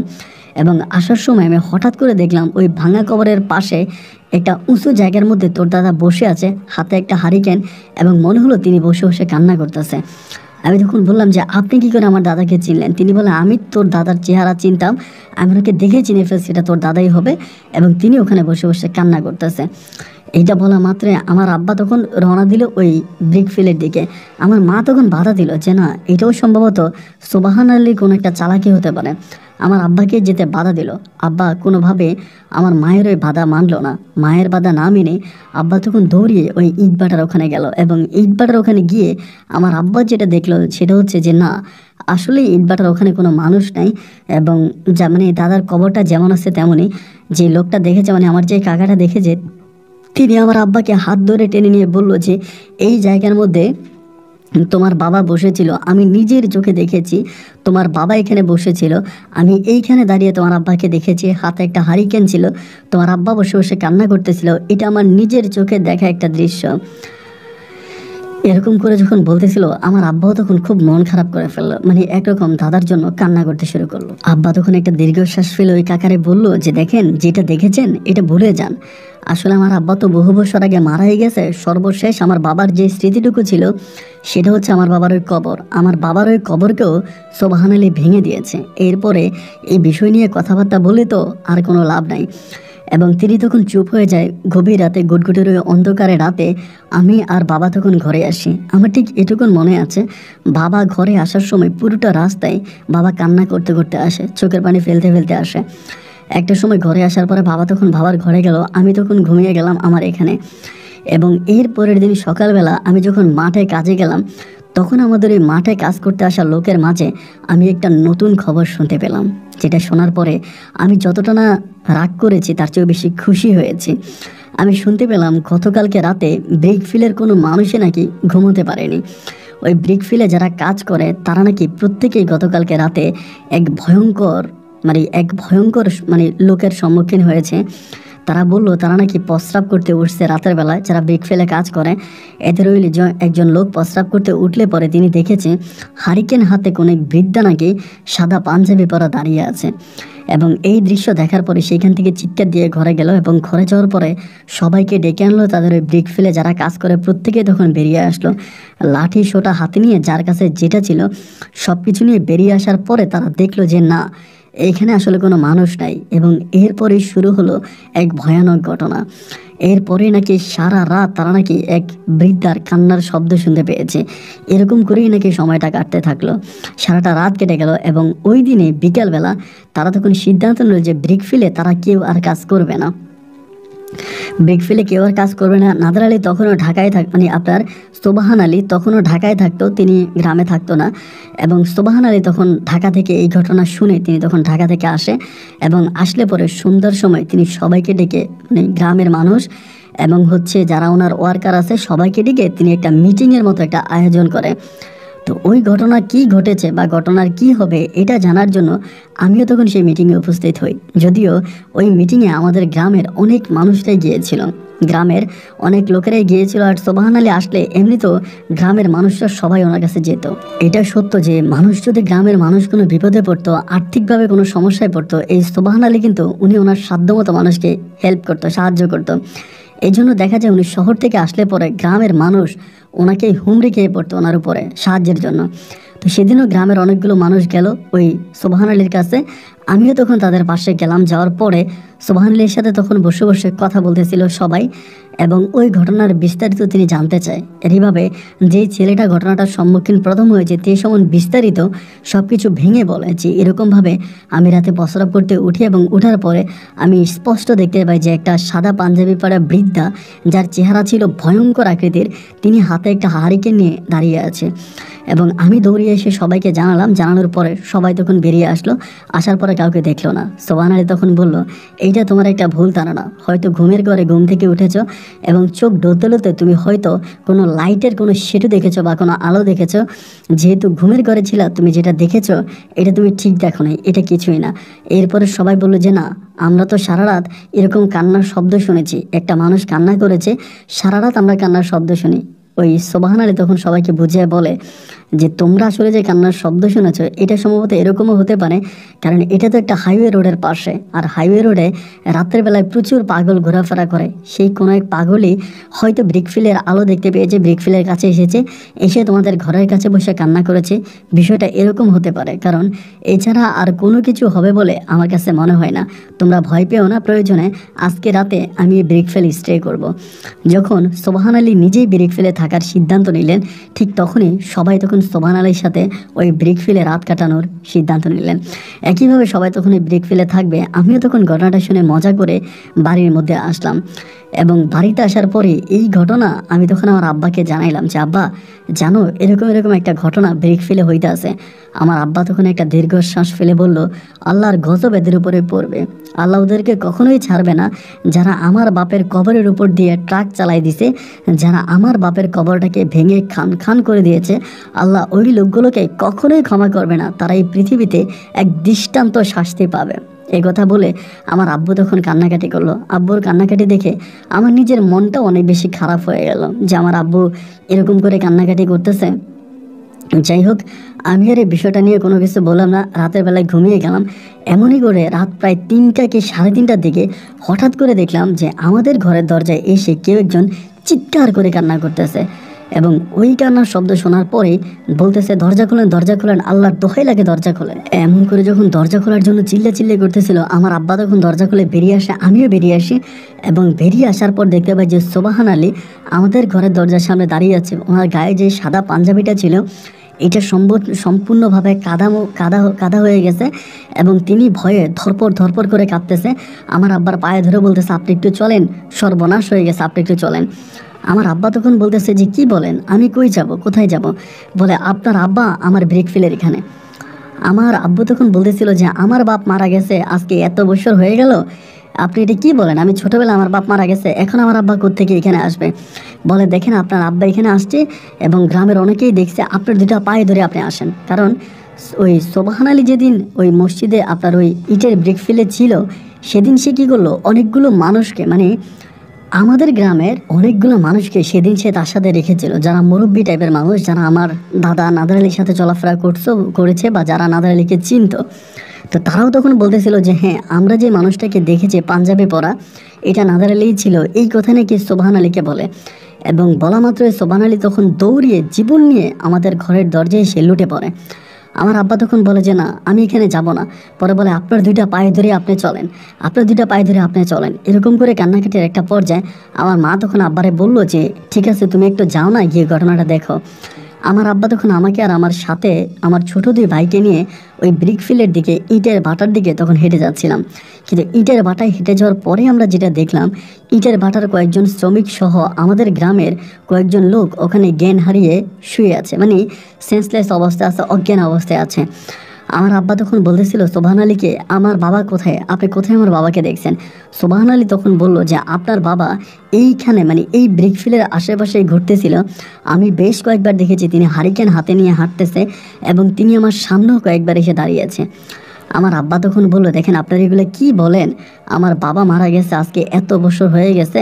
এবং আসার সময় আমি হঠাৎ করে দেখলাম ওই ভাঙা কবরের পাশে একটা উঁচু জায়গার মধ্যে তোর দাদা বসে আছে, হাতে একটা হারিকেন এবং মনে হলো তিনি বসে বসে কান্না করতেছে। আমি তখন বললাম যে আপনি কী করে আমার দাদাকে চিনলেন? তিনি বলে আমি তোর দাদার চেহারা চিনতাম, আমি ওনাকে দেখে চিনে ফেলছি এটা তোর দাদাই হবে এবং তিনি ওখানে বসে বসে কান্না করতেছে। এইটা বলা মাত্রই আমার আব্বা তখন রওনা দিল ওই ব্রিক ফিলের দিকে। আমার মা তখন বাধা দিল যে না, এটাও সম্ভবত সুবহান আল্লাহর কোনো একটা চালাকি হতে পারে। আমার আব্বাকে যেতে বাধা দিল। আব্বা কোনোভাবে আমার মায়ের ওই বাধা মানলো না। মায়ের বাধা না মেনে আব্বা তখন দৌড়িয়ে ওই ইটভাটার ওখানে গেল, এবং ইটভাটার ওখানে গিয়ে আমার আব্বা যেটা দেখলো সেটা হচ্ছে যে না, আসলে ইটভাটার ওখানে কোনো মানুষ নাই, এবং যা মানে দাদার কবরটা যেমন আছে তেমনই। যে লোকটা দেখেছে, মানে আমার যে কাকাটা দেখেছে, তিনি আমার আব্বাকে হাত ধরে টেনে নিয়ে বলল যে এই জায়গার মধ্যে তোমার বাবা বসেছিল, আমি নিজের চোখে দেখেছি তোমার বাবা এখানে বসেছিল, আমি এইখানে দাঁড়িয়ে তোমার আব্বাকে দেখেছি, হাতে একটা হারিকেন ছিল, তোমার আব্বা বসে বসে কান্না করতেছিল, এটা আমার নিজের চোখে দেখা একটা দৃশ্য। এরকম করে যখন বলতেছিল আমার আব্বাও তখন খুব মন খারাপ করে ফেললো, মানে একরকম দাদার জন্য কান্না করতে শুরু করলো। আব্বা তখন একটা দীর্ঘশ্বাস ফেলে ওই কাকারে বলল যে দেখেন, যেটা দেখেছেন এটা ভুলে যান। আসলে আমার আব্বা তো বহু বছর আগে মারাই গেছে, সর্বশেষ আমার বাবার যে স্মৃতিটুকু ছিল সেটা হচ্ছে আমার বাবার ওই কবর। আমার বাবার ওই কবরকেও সুবহান আলী ভেঙে দিয়েছে। এরপরে এই বিষয় নিয়ে কথাবার্তা বলে তো আর কোনো লাভ নাই। এবং তিনি তখন চুপ হয়ে যায়। গভীর রাতে, গুটগুটের ওই অন্ধকারে রাতে আমি আর বাবা তখন ঘরে আসি। আমার ঠিক এটুকুন মনে আছে, বাবা ঘরে আসার সময় পুরোটা রাস্তায় বাবা কান্না করতে করতে আসে, চোখের পানি ফেলতে ফেলতে আসে। একটা সময় ঘরে আসার পরে বাবা তখন বাবার ঘরে গেল, আমি তখন ঘুমিয়ে গেলাম আমার এখানে। এবং এর পরের দিন সকালবেলা আমি যখন মাঠে কাজে গেলাম, তখন আমাদের ওই মাঠে কাজ করতে আসা লোকের মাঝে আমি একটা নতুন খবর শুনতে পেলাম, যেটা শোনার পরে আমি যতটা না রাগ করেছি তার চেয়েও বেশি খুশি হয়েছি। আমি শুনতে পেলাম গতকালকে রাতে ব্রিকফিলের কোনো মানুষই নাকি ঘুমোতে পারেনি। ওই ব্রিকফিলে যারা কাজ করে তারা নাকি প্রত্যেকেই গতকালকে রাতে এক ভয়ঙ্কর লোকের সম্মুখীন হয়েছে। তারা বললো তারা নাকি প্রস্রাব করতে উঠছে রাতের বেলায়, যারা ব্রিক ফেলে কাজ করে। এদের ওই একজন লোক প্রস্রাব করতে উঠলে পরে তিনি দেখেছে হারিকেন হাতে কোনো এক বৃদ্ধা নাকি সাদা পাঞ্জাবি পরা দাঁড়িয়ে আছে। এবং এই দৃশ্য দেখার পরে সেইখান থেকে চিৎকার দিয়ে ঘরে গেল, এবং ঘরে যাওয়ার পরে সবাইকে ডেকে আনলো। তাদের ওই ব্রিক ফেলে যারা কাজ করে প্রত্যেকেই তখন বেরিয়ে আসলো লাঠি সোটা হাতে নিয়ে, যার কাছে যেটা ছিল সব কিছু নিয়ে বেরিয়ে আসার পরে তারা দেখলো যে না, এইখানে আসলে কোনো মানুষ নাই। এবং এরপরেই শুরু হলো এক ভয়ানক ঘটনা। এরপরে নাকি সারা রাত তারা নাকি এক বৃদ্ধার কান্নার শব্দ শুনতে পেয়েছে। এরকম করেই নাকি সময়টা কাটতে থাকলো, সারাটা রাত কেটে গেল। এবং ওই দিনে বিকালবেলা তারা তখন সিদ্ধান্ত নিল যে ব্রিকফিলে তারা কেউ আর কাজ করবে না। ব্রিকফিলে কেউ আর কাজ করবে না। নাদার আলী তখনও ঢাকায় মানে আপনার সুবহান আলী তখনও ঢাকায় থাকতো, তিনি গ্রামে থাকতো না। এবং সুবহান আলী তখন ঢাকা থেকে এই ঘটনা শুনে তিনি তখন ঢাকা থেকে আসে, এবং আসলে পরে সন্ধ্যার সময় তিনি সবাইকে ডেকে, মানে গ্রামের মানুষ এবং হচ্ছে যারা ওনার ওয়ার্কার আছে সবাইকে ডেকে তিনি একটা মিটিংয়ের মতো একটা আয়োজন করে। তো ওই ঘটনা কি ঘটেছে বা ঘটনার কি হবে এটা জানার জন্য আমিও তখন সেই মিটিংয়ে উপস্থিত হই। যদিও ওই মিটিংয়ে আমাদের গ্রামের অনেক মানুষরাই গিয়েছিল, গ্রামের অনেক লোকেরাই গিয়েছিল। আর সুবহান আলী আসলে এমনি তো গ্রামের মানুষরা সবাই ওনার কাছে যেত। এটা সত্য যে মানুষ যদি গ্রামের মানুষ কোনো বিপদে পড়তো, আর্থিকভাবে কোনো সমস্যায় পড়তো, এই সুবহান আলী কিন্তু উনি ওনার সাধ্যমতো মানুষকে হেল্প করতো, সাহায্য করতো। এই জন্য দেখা যায় উনি শহর থেকে আসলে পরে গ্রামের মানুষ ওনাকে হুমড়ি খেয়ে পড়তো ওনার উপরে সাহায্যের জন্য। তো সেদিনও গ্রামের অনেকগুলো মানুষ গেল ওই সুবহান আলীর কাছে। আমিও তখন তাদের পাশে গেলাম। যাওয়ার পরে সুবহান আলীর সাথে তখন বসে বসে কথা বলতেছিল সবাই, এবং ওই ঘটনার বিস্তারিত তিনি জানতে চায়। এইভাবে যেই ছেলেটা ঘটনাটার সম্মুখীন প্রথম হয়েছে তে সমান বিস্তারিত সব কিছু ভেঙে বলে যে এরকমভাবে আমি রাতে প্রস্রাব করতে উঠি, এবং উঠার পরে আমি স্পষ্ট দেখতে পাই যে একটা সাদা পাঞ্জাবি পরা বৃদ্ধা, যার চেহারা ছিল ভয়ঙ্কর আকৃতির, তিনি হাতে একটা হারিকেন নিয়ে দাঁড়িয়ে আছে। এবং আমি দৌড়িয়ে এসে সবাইকে জানালাম, জানানোর পরে সবাই তখন বেরিয়ে আসলো। আসার পরে কাউকে দেখলো না। সুবহান আলী তখন বলল, এইটা তোমার একটা ভুল ধারণা, হয়তো ঘুমের ঘরে ঘুম থেকে উঠেছ এবং চোখ ডলতে তুমি হয়তো কোনো লাইটের কোনো সেতু দেখেছো বা কোনো আলো দেখেছো। যেহেতু ঘুমের ঘরে ছিল, তুমি যেটা দেখেছো এটা তুমি ঠিক দেখো নাই, এটা কিছুই না। এরপরে সবাই বললো যে না, আমরা তো সারা রাত এরকম কান্নার শব্দ শুনেছি, একটা মানুষ কান্না করেছে, সারা রাত আমরা কান্নার শব্দ শুনি। ওই সুবহান আলী তখন সবাইকে বুঝিয়ে বলে যে তোমরা আসলে যে কান্নার শব্দ শুনেছো এটা সম্ভবত এরকমও হতে পারে, কারণ এটা তো একটা হাইওয়ে রোডের পাশে, আর হাইওয়ে রোডে রাত্রের বেলায় প্রচুর পাগল ঘোরাফেরা করে। সেই কোনো এক পাগলই হয়তো ব্রিকফিলের আলো দেখতে পেয়েছে, ব্রিকফিলের কাছে এসেছে, এসে তোমাদের ঘরের কাছে বসে কান্না করেছে। বিষয়টা এরকম হতে পারে, কারণ এছাড়া আর কোনো কিছু হবে বলে আমার কাছে মনে হয় না। তোমরা ভয় পেও না, প্রয়োজনে আজকে রাতে আমি ব্রিকফিল স্টে করব। যখন সোবহান আলী নিজেই ব্রিকফিলে থাকার সিদ্ধান্ত নিলেন, ঠিক তখনই সবাই তখন সোবহান আলীর সাথে ওই ব্রিকফিলে রাত কাটানোর সিদ্ধান্ত নিলেন। একইভাবে সবাই তখন ওই ব্রিকফিলে থাকবে। আমিও তখন ঘটনাটা শুনে মজা করে বাড়ির মধ্যে আসলাম, এবং বাড়িতে আসার পরে এই ঘটনা আমি তখন আমার আব্বাকে জানাইলাম যে আব্বা জানো এরকম এরকম একটা ঘটনা ব্রিকফিলে হইতে আছে। আমার আব্বা তখন একটা দীর্ঘশ্বাস ফেলে বলল, আল্লাহর গজব এদের উপরে পড়বে, আল্লাহ ওদেরকে কখনোই ছাড়বে না। যারা আমার বাপের কবরের উপর দিয়ে ট্রাক চালাই দিছে, যারা আমার বাপের কবরটাকে ভেঙে খান খান করে দিয়েছে, আল্লাহ ওই লোকগুলোকে কখনোই ক্ষমা করবে না। তারা এই পৃথিবীতে এক দৃষ্টান্ত শাস্তি পাবে। এই কথা বলে আমার আব্বু তখন কান্নাকাটি করলো। আব্বুর কান্নাকাটি দেখে আমার নিজের মনটা অনেক বেশি খারাপ হয়ে গেল যে আমার আব্বু এরকম করে কান্নাকাটি করতেছে। যাই হোক, আমি আর এই বিষয়টা নিয়ে কোনো কিছু বললাম না। রাতের বেলায় ঘুমিয়ে গেলাম। এমনই করে রাত প্রায় 3টা কি 3:30টার দিকে হঠাৎ করে দেখলাম যে আমাদের ঘরের দরজায় এসে কেউ একজন চিৎকার করে কান্না করতেছে, এবং ওই কান্নার শব্দ শোনার পরেই বলতেছে দরজা খোলেন, দরজা খোলেন, আল্লাহর দোহাই লাগে দরজা খোলেন। এমন করে যখন দরজা খোলার জন্য চিল্লে চিল্লে করতেছিল, আমার আব্বা তখন দরজা খুলে বেরিয়ে আসে, আমিও বেরিয়ে আসি, এবং বেরিয়ে আসার পর দেখতে পাই যে সোবহান আলী আমাদের ঘরের দরজার সামনে দাঁড়িয়ে আছে। ওনার গায়ে যে সাদা পাঞ্জাবিটা ছিল এটা সম্পূর্ণভাবে কাদা হয়ে গেছে, এবং তিনি ভয়ে ধরপড় করে কাঁপতেছে। আমার আব্বার পায়ে ধরে বলতেছে আপনি একটু চলেন, সর্বনাশ হয়ে গেছে, আপনি একটু চলেন। আমার আব্বা তখন বলতেছে যে কি বলেন, আমি কই যাব, কোথায় যাব? বলে আপনার আব্বা আমার ব্রিকফিলের এখানে। আমার আব্বু তখন বলতেছিল যে আমার বাপ মারা গেছে আজকে এত বছর হয়ে গেল, আপনি এটা কি বলেন? আমি ছোটবেলা আমার বাপ মারা গেছে, এখন আমার আব্বা কোত্থেকে এখানে আসবে? বলে দেখেন আপনার আব্বা এখানে আসছে, এবং গ্রামের অনেকেই দেখছে, আপনার দুটা পায়ে ধরে আপনি আসেন। কারণ ওই সোবহান আলী যেদিন ওই মসজিদে আপনার ওই ইটের ব্রিকফিলে ছিল, সেদিন সে কী করলো, অনেকগুলো মানুষকে, মানে আমাদের গ্রামের অনেকগুলো মানুষকে সেদিন সে তার সাথে রেখেছিল, যারা মুরব্বী টাইপের মানুষ, যারা আমার দাদা নাদার আলীর সাথে চলাফেরা করেছে বা যারা নাদার আলীকে চিনত। তো তারাও তখন বলতেছিল যে হ্যাঁ আমরা যে মানুষটাকে দেখেছি পাঞ্জাবি পরা, এটা নাদার আলীই ছিল। এই কথা নাকি সোবহান আলীকে বলে, এবং বলা মাত্রই সোবহান আলী তখন দৌড়িয়ে জীবন নিয়ে আমাদের ঘরের দরজায় এসে লুটে পড়ে। আমার আব্বা তখন বলে যে না আমি এখানে যাব না। পরে বলে আপনার দুইটা পায়ে ধরে আপনি চলেন, আপনার দুইটা পায়ে ধরে আপনি চলেন। এরকম করে কান্নাকাটির একটা পর্যায়ে আমার মা তখন আব্বারে বলল যে ঠিক আছে তুমি একটু যাও না, গিয়ে ঘটনাটা দেখো। আমার আব্বা তখন আমাকে আর আমার সাথে আমার ছোট 2 ভাইকে নিয়ে ওই ব্রিকফিলের দিকে, ইটের ভাটার দিকে তখন হেঁটে যাচ্ছিলাম। কিন্তু ইটের ভাটায় হেঁটে যাওয়ার পরে আমরা যেটা দেখলাম, ইটের ভাটার কয়েকজন শ্রমিক সহ আমাদের গ্রামের কয়েকজন লোক ওখানে জ্ঞান হারিয়ে শুয়ে আছে, মানে সেন্সলেস অবস্থায় আছে, অজ্ঞান অবস্থায় আছে। আমার আব্বা তখন বলতেছিল সোবহান আলীকে আমার বাবা কোথায়, আপনি কোথায় আমার বাবাকে দেখছেন? সোবহান আলী তখন বলল যে আপনার বাবা এইখানে, মানে এই ব্রিকফিলের আশেপাশেই ঘুরতেছিল। আমি বেশ কয়েকবার দেখেছি তিনি হারিকেন হাতে নিয়ে হাঁটতেছে, এবং তিনি আমার সামনেও কয়েকবার এসে দাঁড়িয়েছে। আমার আব্বা তখন বলল দেখেন আপনারা এগুলো কি বলেন, আমার বাবা মারা গেছে আজকে এত বছর হয়ে গেছে,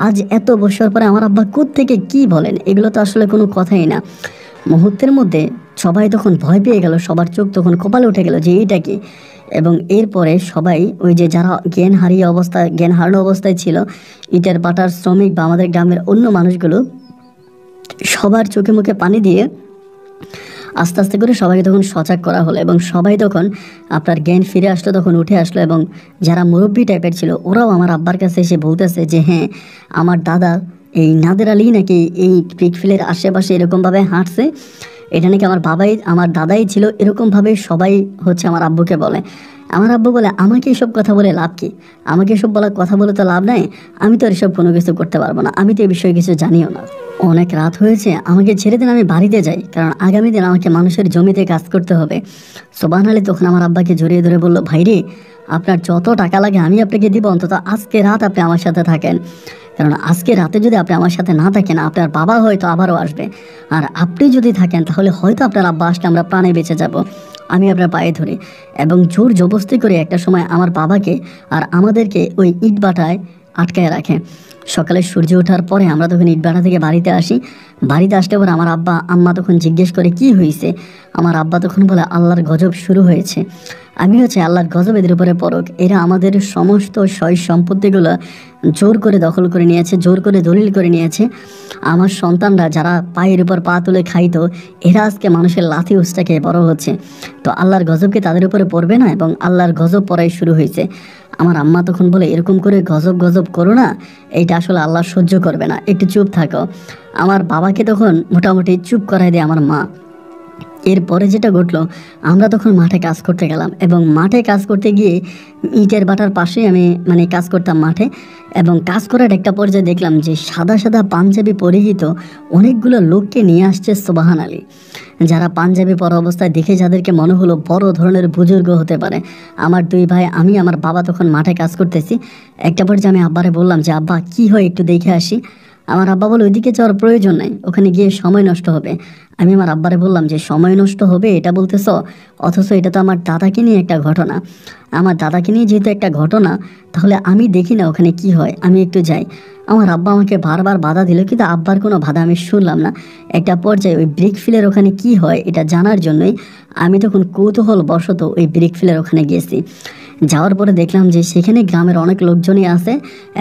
আজ এত বছর পরে আমার আব্বা কোত্থেকে কি বলেন, এগুলো তো আসলে কোনো কথাই না। মুহূর্তের মধ্যে সবাই তখন ভয় পেয়ে গেল, সবার চোখ তখন কপালে উঠে গেল যে এইটা কি। এবং এরপরে সবাই ওই যে যারা জ্ঞান হারানো অবস্থায় ছিল, ইটের ভাটার শ্রমিক বা আমাদের গ্রামের অন্য মানুষগুলো, সবার চোখে মুখে পানি দিয়ে আস্তে আস্তে করে সবাইকে তখন সজাগ করা হলো, এবং সবাই তখন আপনার জ্ঞান ফিরে আসলো, তখন উঠে আসলো। এবং যারা মুরব্বী টাইপের ছিল ওরাও আমার আব্বার কাছে এসে বলতেছে যে হ্যাঁ আমার দাদা এই নাদের আলী নাকি এই ব্রিকফিলের আশেপাশে এরকমভাবে হাঁটছে, এটা নাকি আমার দাদাই ছিল। এরকমভাবে সবাই হচ্ছে আমার আব্বুকে বলে। আমার আব্বু বলে আমাকে এসব কথা বলে লাভ কি, আমাকে এসব বলার কথা বলে তো লাভ নাই, আমি তো এসব কোনো কিছু করতে পারবো না, আমি তো এই বিষয়ে কিছু জানিও না। অনেক রাত হয়েছে, আমাকে ছেড়ে দিন, আমি বাড়িতে যাই, কারণ আগামী দিন আমাকে মানুষের জমিতে কাজ করতে হবে। সোবহান আলী তখন আমার আব্বাকে জড়িয়ে ধরে বলল ভাইরে আপনার যত টাকা লাগে আমি আপনাকে দিব, অন্তত আজকে রাত আপনি আমার সাথে থাকেন, কারণ আজকে রাতে যদি আপনি আমার সাথে না থাকেন আপনার বাবা হয়তো আবারও আসবে, আর আপনি যদি থাকেন তাহলে হয়তো আপনার আব্বা আসলে আমরা প্রাণে বেঁচে যাব। আমি আপনার পায়ে ধরি, এবং জোর জবরদস্তি করে একটা সময় আমার বাবাকে আর আমাদেরকে ওই ইট ভাটায় আটকায় রাখে। সকালে সূর্য ওঠার পরে আমরা তখন ইটভাটা থেকে বাড়িতে আসি। বাড়িতে আসলে পরে আমার আব্বা আম্মা তখন জিজ্ঞেস করে কি হয়েছে। আমার আব্বা তখন বলে আল্লাহর গজব শুরু হয়েছে। আমি হচ্ছে আল্লাহর গজব এদের উপরে পড়ুক, এরা আমাদের সমস্ত সয় সম্পত্তিগুলো জোর করে দখল করে নিয়েছে, জোর করে দলিল করে নিয়েছে। আমার সন্তানরা যারা পায়ের উপর পা তুলে খাইতো, এরা আজকে মানুষের লাথি উস্টাকে বড় হচ্ছে। তো আল্লাহর গজবকে তাদের উপরে পড়বে না, এবং আল্লাহর গজব পড়াই শুরু হয়েছে। আমার আম্মা তখন বলে এরকম করে গজব গজব করো না, এইটা আসলে আল্লাহ সহ্য করবে না, একটু চুপ থাকো। আমার বাবাকে তখন মোটামুটি চুপ করাই দেয় আমার মা। এরপরে যেটা ঘটলো, আমরা তখন মাঠে কাজ করতে গেলাম, এবং মাঠে কাজ করতে গিয়ে ইটের ভাটার পাশে আমি কাজ করতাম মাঠে। এবং কাজ করার একটা পর্যায়ে দেখলাম যে সাদা সাদা পাঞ্জাবি পরিহিত অনেকগুলো লোককে নিয়ে আসছে সুবহান আলী, যারা পাঞ্জাবি পরা অবস্থায় দেখে যাদেরকে মনে হলো বড় ধরনের বুজুর্গ হতে পারে। আমার দুই ভাই, আমি, আমার বাবা তখন মাঠে কাজ করতেছি। একটা পর্যায়ে আমি আব্বারে বললাম যে আব্বা কি হয় একটু দেখে আসি। আমার আব্বা বলে ওইদিকে যাওয়ার প্রয়োজন নাই, ওখানে গিয়ে সময় নষ্ট হবে। আমি আমার আব্বারে বললাম যে সময় নষ্ট হবে এটা বলতেছ, অথচ এটা তো আমার দাদাকে নিয়ে একটা ঘটনা। আমার দাদাকে নিয়ে যেহেতু একটা ঘটনা, তাহলে আমি দেখি না ওখানে কি হয়, আমি একটু যাই। আমার আব্বা আমাকে বারবার বাধা দিল, কিন্তু আব্বার কোনো বাধা আমি শুনলাম না। একটা পর্যায়ে ওই ব্রিক ফিলের ওখানে কি হয় এটা জানার জন্যই আমি তখন কৌতূহল বশত ওই ব্রিক ফিলের ওখানে গিয়েছি। যাওয়ার পরে দেখলাম যে সেখানে গ্রামের অনেক লোকজনই আছে,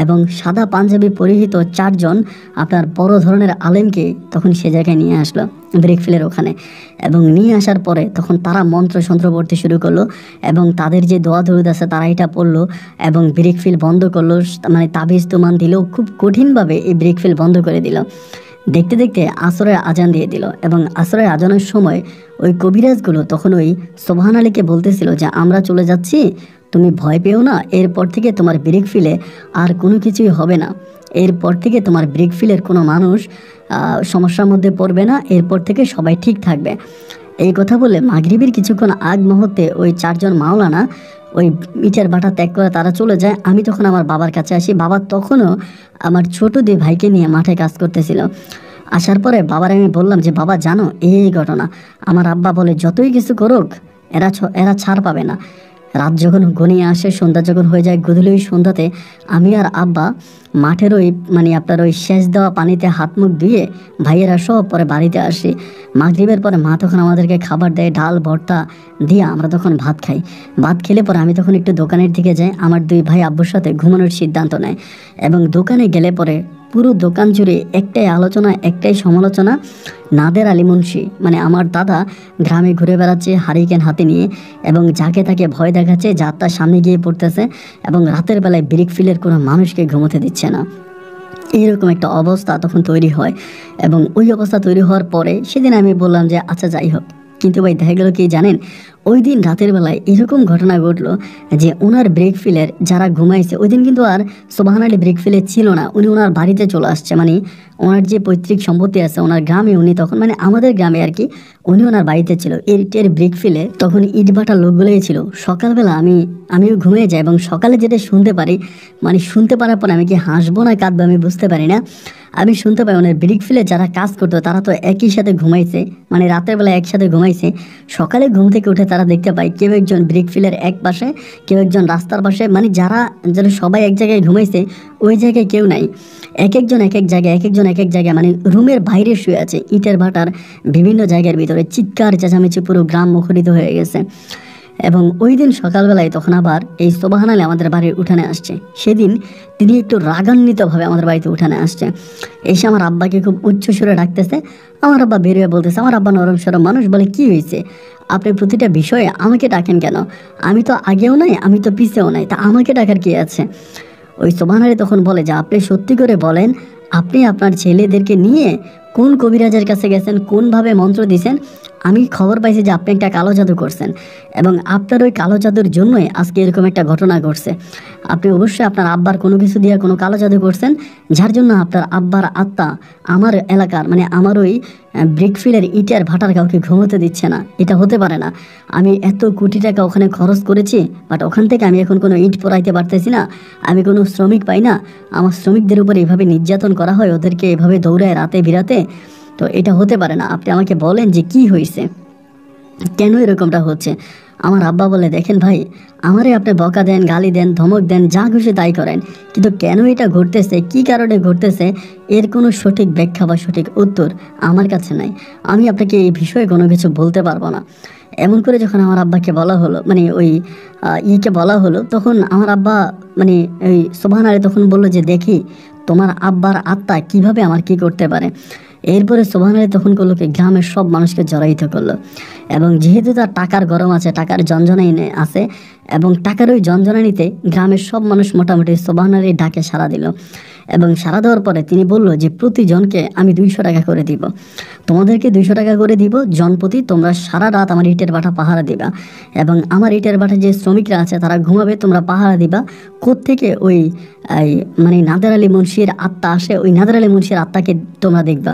এবং সাদা পাঞ্জাবি পরিহিত 4 জন আপনার বড় ধরনের আলেমকে তখন সে জায়গায় নিয়ে আসলো ব্রিকফিলের ওখানে। এবং নিয়ে আসার পরে তখন তারা মন্ত্র পড়তে শুরু করলো, এবং তাদের যে দোয়া দরুদ আছে তারা এটা পড়লো, এবং ব্রিকফিল বন্ধ করলো, তাবিজ তুমান দিল, খুব কঠিনভাবে এই ব্রিকফিল বন্ধ করে দিল। দেখতে দেখতে আসরের আজান দিয়ে দিল, এবং আসরের আজানের সময় ওই কবিরাজগুলো তখন ওই সুবহান আলীকে বলতেছিল যে আমরা চলে যাচ্ছি, তুমি ভয় পেও না, এরপর থেকে তোমার ব্রিক ফিলে আর কোনো কিছুই হবে না, এরপর থেকে তোমার ব্রিক ফিলের কোনো মানুষ সমস্যার মধ্যে পড়বে না, এরপর থেকে সবাই ঠিক থাকবে। এই কথা বলে মাগরিবের কিছুক্ষণ আগ মুহূর্তে ওই 4 জন মাওলানা ওই ইটের ভাটা ত্যাগ করে তারা চলে যায়। আমি তখন আমার বাবার কাছে আসি। বাবা তখনও আমার ছোট 2 ভাইকে নিয়ে মাঠে কাজ করতেছিল। আসার পরে বাবার আমি বললাম যে বাবা জানো এই ঘটনা। আমার আব্বা বলে যতই কিছু করুক এরা ছাড় পাবে না। রাত যখন ঘনিয়ে আসে, সন্ধ্যা যখন হয়ে যায়, গধূলি ওই সন্ধ্যাতে আমি আর আব্বা মাঠের ওই আপনার ওই সেচ দেওয়া পানিতে হাত মুখ ধুয়ে ভাইয়েরা সব পরে বাড়িতে আসি। মাগরিবের পরে মা তখন আমাদেরকে খাবার দেয়, ডাল ভর্তা দিয়ে আমরা তখন ভাত খাই। ভাত খেলে পরে আমি তখন একটু দোকানের দিকে যাই। আমার 2 ভাই আব্বুর সাথে ঘুমানোর সিদ্ধান্ত নেয়, এবং দোকানে গেলে পরে পুরো দোকান জুড়ে একটাই আলোচনা, একটাই সমালোচনা। নাদের আলী মুন্সি আমার দাদা গ্রামে ঘুরে বেড়াচ্ছে হারিকেন হাতে নিয়ে, এবং যাকে তাকে ভয় দেখাচ্ছে, যার তার সামনে গিয়ে পড়তেছে, এবং রাতের বেলায় ব্রিক ফিলের কোনো মানুষকে ঘুমোতে দিচ্ছে না। এইরকম একটা অবস্থা তখন তৈরি হয়। এবং ওই অবস্থা তৈরি হওয়ার পরে সেদিন আমি বললাম যে আচ্ছা যাই হোক, কিন্তু ভাই দেখা গেল কি জানেন, ওই দিন রাতের বেলায় এরকম ঘটনা ঘটলো যে ওনার ব্রেক ফিলের যারা ঘুমাইছে ওই দিন কিন্তু আর সুবহান আলী ব্রেক ফিলে ছিল না, উনি ওনার বাড়িতে চলে আসছে। ওনার যে পৈতৃক সম্পত্তি আছে ওনার গ্রামে, উনি তখন আমাদের গ্রামে আর কি, উনি ওনার বাড়িতে ছিল। এর ব্রেক ফিলে তখন ইটভাটা লোকগুলোই ছিল। সকালবেলা আমিও ঘুমিয়ে যাই, এবং সকালে যেটা শুনতে পারি, শুনতে পারার পর আমি কি হাসবো না কাঁদবো আমি বুঝতে পারি না। আমি শুনতে পাই ওনার ব্রিক ফিলে যারা কাজ করতো তারা তো একই সাথে ঘুমাইছে, রাতের বেলা একসাথে ঘুমাইছে। সকালে ঘুম থেকে উঠে তারা দেখতে পায় কেউ একজন ব্রিক ফিলের এক পাশে, কেউ একজন রাস্তার পাশে, যারা সবাই এক জায়গায় ঘুমাইছে ওই জায়গায় কেউ নাই। এক একজন এক এক জায়গায়, এক একজন এক এক জায়গায়, রুমের বাইরে শুয়ে আছে ইটের ভাটার বিভিন্ন জায়গার ভিতরে। চিৎকার চেঁচামেচি পুরো গ্রাম মুখরিত হয়ে গেছে। এবং ওই দিন সকালবেলায় তখন আবার এই সুবহান আলী আমাদের বাড়ির উঠানে আসছে। সেদিন তিনি একটু রাগান্বিতভাবে আমাদের বাড়িতে উঠানে আসছে, এসে আমার আব্বাকে খুব উচ্চ সুরে ডাকতেছে। আমার আব্বা বেরিয়ে বলতেছে, আমার আব্বা নরম সরম মানুষ, বলে কি হয়েছে, আপনি প্রতিটা বিষয়ে আমাকে ডাকেন কেন? আমি তো আগেও নাই, আমি তো পিছেও নাই, তা আমাকে ডাকার কি আছে? ওই সুবহান আলী তখন বলে যে আপনি সত্যি করে বলেন, আপনি আপনার ছেলেদেরকে নিয়ে কোন কবিরাজের কাছে গেছেন, কোনভাবে মন্ত্র দিয়েছেন? আমি খবর পাইছি যে আপনি একটা কালো জাদু করছেন, এবং আপনার ওই কালো জাদুর জন্যই আজকে এরকম একটা ঘটনা ঘটছে। আপনি অবশ্যই আপনার আব্বার কোনো কিছু দিয়ে কোনো কালো জাদু করছেন, যার জন্য আপনার আব্বার আত্মা আমার এলাকার আমার ওই ব্রিকফিলের ইটের ভাটার কাউকে ঘুমোতে দিচ্ছে না। এটা হতে পারে না। আমি এত কোটি টাকা ওখানে খরচ করেছি, বাট ওখান থেকে আমি এখন কোনো ইট পরাইতে পারতেছি না, আমি কোনো শ্রমিক পাই না। আমার শ্রমিকদের উপর এভাবে নির্যাতন করা হয়, ওদেরকে এভাবে দৌড়ায় রাতে বিরাতে, তো এটা হতে পারে না। আপনি আমাকে বলেন যে কি হয়েছে। কেন এরকমটা হচ্ছে? আমার আব্বা বলে, দেখেন ভাই, আমারে আপনি বকা দেন, গালি দেন, ধমক দেন, যা খুশি তাই করেন, কিন্তু কেন এটা ঘটতেছে, কি কারণে ঘটতেছে, এর কোনো সঠিক ব্যাখ্যা বা সঠিক উত্তর আমার কাছে নাই। আমি আপনাকে এই বিষয়ে কোনো কিছু বলতে পারবো না। এমন করে যখন আমার আব্বাকে বলা হলো, মানে ওই ইকে বলা হলো, তখন আমার আব্বা মানে ওই সোবহান আলী তখন বললো যে, দেখি তোমার আব্বার আত্মা কিভাবে আমার কি করতে পারে। এরপরে সোবহান আলী তখন করলো কি, গ্রামের সব মানুষকে জড়াইত করলো, এবং যেহেতু তার টাকার গরম আছে, টাকার জঞ্জনানি আছে, এবং টাকার ওই জঞ্জনানিতে গ্রামের সব মানুষ মোটামুটি সোবহান আলীর ডাকে সাড়া দিল। এবং সাড়া দেওয়ার পরে তিনি বলল যে, প্রতিজনকে আমি 200 টাকা করে দিব, তোমাদেরকে 200 টাকা করে দিব জনপ্রতি, তোমরা সারা রাত আমার ইটের ভাটা পাহারা দিবা, এবং আমার ইটের ভাটা যে শ্রমিকরা আছে তারা ঘুমাবে, তোমরা পাহারা দিবা। কোত্থেকে ওই মানে নাদের আলী মুন্সির আত্মা আসে, ওই নাদের আলী মুন্সির আত্মাকে তোমরা দেখবা।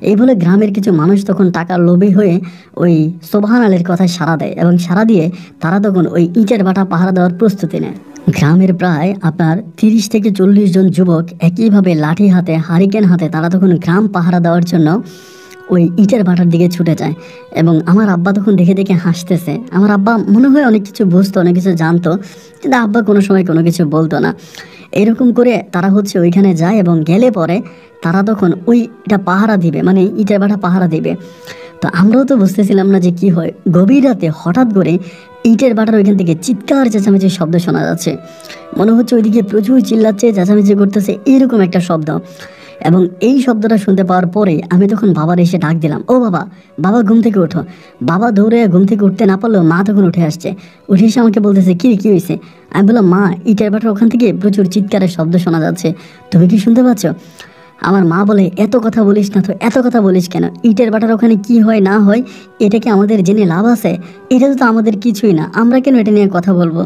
এই বলে গ্রামের কিছু মানুষ তখন টাকার লোভী হয়ে ওই সোবহান আলীর কথায় সাড়া দেয়, এবং সাড়া দিয়ে তারা তখন ওই ইটের ভাটা পাহারা দেওয়ার প্রস্তুতি নেয়। গ্রামের প্রায় আপনার 30 থেকে 40 জন যুবক একইভাবে লাঠি হাতে, হারিকেন হাতে তারা তখন গ্রাম পাহারা দেওয়ার জন্য ওই ইটের ভাটার দিকে ছুটে যায়। এবং আমার আব্বা তখন দেখে দেখে হাসতেছে। আমার আব্বা মনে হয় অনেক কিছু বুঝতো, অনেক কিছু জানতো, কিন্তু আব্বা কোনো সময় কোনো কিছু বলতো না। এরকম করে তারা ওইখানে যায়, এবং গেলে পরে তারা তখন ওইটা পাহারা দিবে, মানে ইটের ভাটা পাহারা দিবে। তো আমরাও তো বুঝতেছিলাম না যে কি হয়। গভীর রাতে হঠাৎ করে ইটের ভাটার ওইখান থেকে চিৎকার চেঁচামেচির শব্দ শোনা যাচ্ছে। মনে হচ্ছে ওইদিকে প্রচুর চিল্লাচ্ছে, চেঁচামেচি করতেছে, এরকম একটা শব্দ। এবং এই শব্দটা শুনতে পাওয়ার পরে আমি তখন বাবার এসে ডাক দিলাম, ও বাবা, বাবা ঘুম থেকে ওঠো। বাবা দৌড়ে ঘুম থেকে উঠতে না পারলেও মা তখন উঠে আসছে। উঠে এসে আমাকে বলতেছে, কি হয়েছে? আমি বললাম, মা, ইটের ভাটার ওখান থেকে প্রচুর চিৎকারের শব্দ শোনা যাচ্ছে, তুমি কি শুনতে পাচ্ছ? আমার মা বলে, এত কথা বলিস না তো, এত কথা বলিস কেন? ইটের ভাটার ওখানে কি হয় না হয় এটা কি আমাদের জেনে লাভ আছে? এটা তো আমাদের কিছুই না, আমরা কেন এটা নিয়ে কথা বলবো?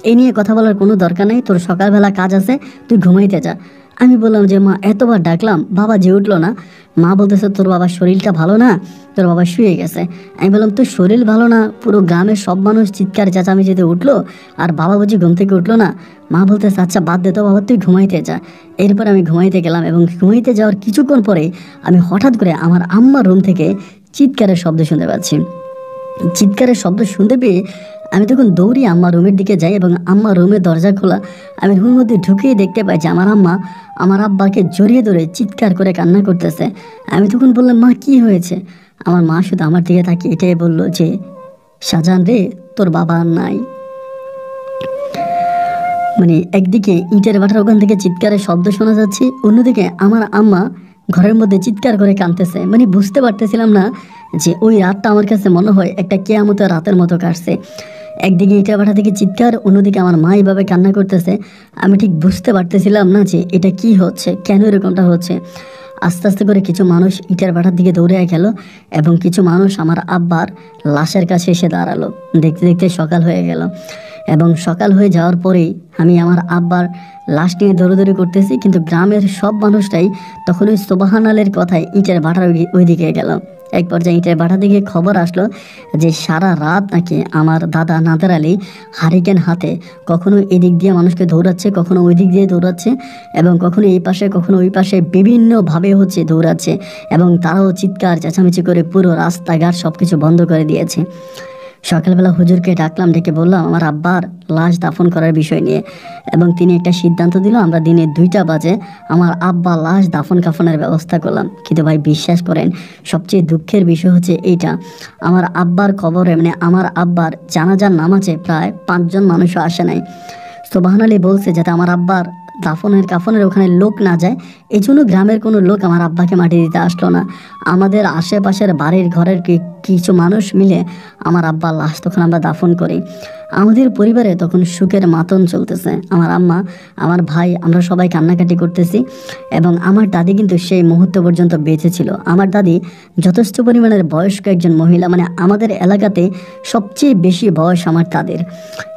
এই নিয়ে কথা বলার কোনো দরকার নেই, তোর সকালবেলা কাজ আছে, তুই ঘুমাইতে যা। আমি বললাম যে, মা, এতবার ডাকলাম, বাবা যে উঠলো না। মা বলতেছে, তোর বাবার শরীরটা ভালো না, তোর বাবা শুয়ে গেছে। আমি বললাম, তোর শরীর ভালো না? পুরো গ্রামের সব মানুষ চিৎকার চেঁচামেচিতে উঠলো, আর বাবা বুঝি ঘুম থেকে উঠলো না? মা বলতেছে, আচ্ছা বাদ দে তো বাবা, তুই ঘুমাইতে যা। এরপর আমি ঘুমাইতে গেলাম, এবং ঘুমাইতে যাওয়ার কিছুক্ষণ পরে আমি হঠাৎ করে আমার আম্মার রুম থেকে চিৎকারের শব্দ শুনতে পাচ্ছি। চিৎকারের শব্দ শুনতে পেয়ে আমি তখন দৌড়িয়ে আম্মার রুমের দিকে যাই, এবং আম্মার রুমের দরজা খোলা। আমি রুমের মধ্যে ঢুকেই দেখতে পাই যে আমার আম্মা আমার আব্বাকে জড়িয়ে ধরে চিৎকার করে কান্না করতেছে। আমি তখন বললাম, মা, কি হয়েছে? আমার মা শুধু আমার দিকে তাকিয়ে এটাই বললো যে, শাহজাহান রে, তোর বাবা আর নাই। মানে একদিকে ইটের ভাটার ওখান থেকে চিৎকারের শব্দ শোনা যাচ্ছে, অন্যদিকে আমার আম্মা ঘরের মধ্যে চিৎকার করে কাঁদতেছে। মানে বুঝতে পারতেছিলাম না যে ওই রাতটা আমার কাছে মনে হয় একটা কেয়ামতের রাতের মতো কাটছে। একদিকে ইটের ভাটা থেকে চিৎকার, অন্যদিকে আমার মা এইভাবে কান্না করতেছে। আমি ঠিক বুঝতে পারতেছিলাম না যে এটা কি হচ্ছে, কেন এরকমটা হচ্ছে। আস্তে আস্তে করে কিছু মানুষ ইটের ভাটার দিকে দৌড়ে গেল, এবং কিছু মানুষ আমার আব্বার লাশের কাছে এসে দাঁড়ালো। দেখতে দেখতে সকাল হয়ে গেল, এবং সকাল হয়ে যাওয়ার পরেই আমি আমার আব্বার লাশ নিয়ে দৌড়াদৌড়ি করতেছি, কিন্তু গ্রামের সব মানুষটাই তখন ওই সোবহান আলীর কথায় ইটের ভাটার ওইদিকে গেল। এক পর্যায়ে ইটের ভাটা থেকে খবর আসলো যে সারা রাত নাকি আমার দাদা নাদের আলী হারিকেন হাতে কখনো এদিক দিয়ে মানুষকে দৌড়াচ্ছে, কখনো ওই দিক দিয়ে দৌড়াচ্ছে, এবং কখনো এই পাশে কখনো ওই পাশে বিভিন্নভাবে দৌড়াচ্ছে, এবং তারাও চিৎকার চেঁচামেচি করে পুরো রাস্তাঘাট সব কিছু বন্ধ করে দিয়েছে। সকালবেলা হুজুরকে ডাকলাম, ডেকে বললাম আমার আব্বার লাশ দাফন করার বিষয় নিয়ে, এবং তিনি একটা সিদ্ধান্ত দিল, আমরা দিনে 2টা বাজে আমার আব্বা লাশ দাফন কাফনের ব্যবস্থা করলাম। কিন্তু ভাই বিশ্বাস করেন, সবচেয়ে দুঃখের বিষয় হচ্ছে এইটা, আমার আব্বার কবরে, মানে আমার আব্বার জানাজার নামাজে প্রায় 5 জন মানুষও আসে নাই। সোবহান আলী বলছে যাতে আমার আব্বার দাফনের কাফনের ওখানে লোক না যায়, এই জন্য গ্রামের কোনো লোক আমার আব্বাকে মাটি দিতে আসলো না। আমাদের আশেপাশের বাড়ির ঘরের কিছু মানুষ মিলে আমার আব্বার লাশ তখন আমরা দাফন করি। আমাদের পরিবারে তখন সুখের মাতন চলতেছে। আমার আম্মা, আমার ভাই, আমরা সবাই কান্নাকাটি করতেছি, এবং আমার দাদি কিন্তু সেই মুহূর্ত পর্যন্ত বেঁচে ছিল। আমার দাদি যথেষ্ট পরিমাণের বয়স্ক একজন মহিলা, মানে আমাদের এলাকাতে সবচেয়ে বেশি বয়স আমার দাদির,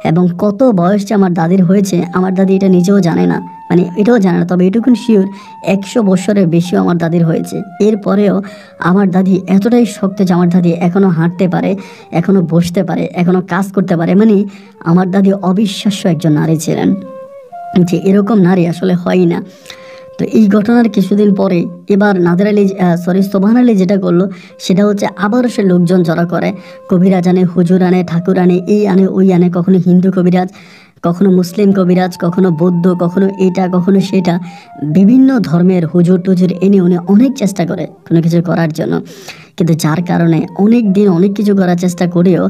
এবং কত বয়স যে আমার দাদির হয়েছে আমার দাদি এটা নিজেও জানে না, মানে এটাও জানে না। তবে এটুকুন শিওর 100 বছরের বেশিও আমার দাদির হয়েছে। এরপরেও আমার দাদি এতটাই শক্ত যে আমার দাদি এখনও হাঁটতে পারে, এখনও বসতে পারে, এখনও কাজ করতে পারে। মানে আমার দাদি অবিশ্বাস্য একজন নারী ছিলেন, যে এরকম নারী আসলে হয় না। তো এই ঘটনার কিছুদিন পরে এবার নাদের আলী সোবহান আলী যেটা করলো সেটা হচ্ছে আবারও সে লোকজন জড়ো করে, কবিরাজ আনে, হুজুর আনে, ঠাকুর আনে, এই আনে ওই আনে, কখনো হিন্দু কবিরাজ, কখনো মুসলিম কবিরাজ, কখনো বৌদ্ধ, কখনো এটা কখনো সেটা, বিভিন্ন ধর্মের হুজুর টুজুর এনে উনি অনেক চেষ্টা করে কোনো কিছু করার জন্য। কিন্তু যার কারণে অনেক দিন অনেক কিছু করার চেষ্টা করেও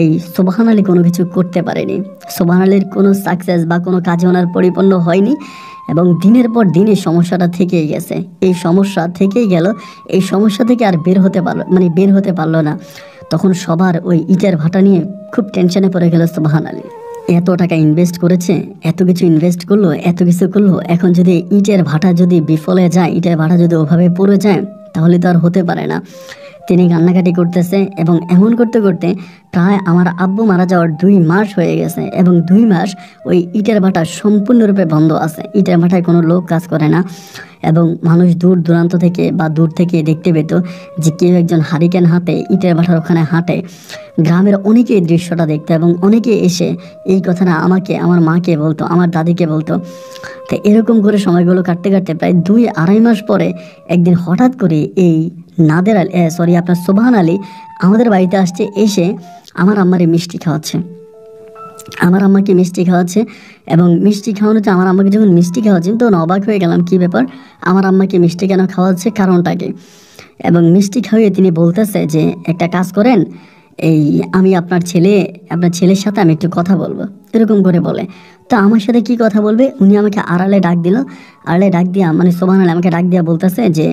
এই সোবহান আলী কোনো কিছু করতে পারেনি। সোবহান আলীর কোনো সাকসেস বা কোনো কাজে ওনার পরিপূর্ণ হয়নি এবং দিনের পর দিন এই সমস্যাটা থেকেই গেছে। এই সমস্যা থেকেই গেল, এই সমস্যা থেকে আর বের হতে পারলো না। তখন সবার ওই ইটের ভাটা নিয়ে খুব টেনশনে পড়ে গেল সোবহান আলী। এত টাকা ইনভেস্ট করেছে, এত কিছু ইনভেস্ট করলো, এত কিছু করলো, এখন যদি ইটের ভাটা যদি বিফলে যায়, ইটের ভাটা যদি ওভাবে পড়ে যায়, তাহলে তো আর হতে পারে না। তিনি কান্নাকাটি করতেছে এবং এমন করতে করতে প্রায় আমার আব্বু মারা যাওয়ার 2 মাস হয়ে গেছে এবং 2 মাস ওই ইটের ভাটা সম্পূর্ণরূপে বন্ধ আছে। ইটের ভাটায় কোনো লোক কাজ করে না এবং মানুষ দূর দূরান্ত থেকে বা দূর থেকে দেখতে পেত যে কেউ একজন হারিকেন হাতে ইটের ভাটার ওখানে হাঁটে। গ্রামের অনেকে এই দৃশ্যটা দেখতো এবং অনেকে এসে এই কথাটা আমাকে, আমার মাকে বলতো, আমার দাদিকে বলতো। তো এরকম করে সময়গুলো কাটতে কাটতে প্রায় 2-2.5 মাস পরে একদিন হঠাৎ করে এই আপনার সোবহান আলী আমাদের বাড়িতে আসছে। এসে আমার আম্মারে মিষ্টি খাওয়াচ্ছে, আমার আম্মাকে মিষ্টি খাওয়াচ্ছে এবং মিষ্টি খাওয়ানোতে আমার আম্মাকে যখন মিষ্টি খাওয়াচ্ছে তখন অবাক হয়ে গেলাম, কী ব্যাপার, আমার আম্মাকে মিষ্টি কেন খাওয়াচ্ছে, কারণটাকে। এবং মিষ্টি খাওয়িয়ে তিনি বলতেছে যে একটা কাজ করেন, এই আমি আপনার ছেলের সাথে আমি একটু কথা বলবো, এরকম করে বলে। তো আমার সাথে কি কথা বলবে, উনি আমাকে আড়ালে ডাক দিল। আড়ালে ডাক দিয়া মানে সোবহান আলী আমাকে ডাক দিয়া বলতেছে যে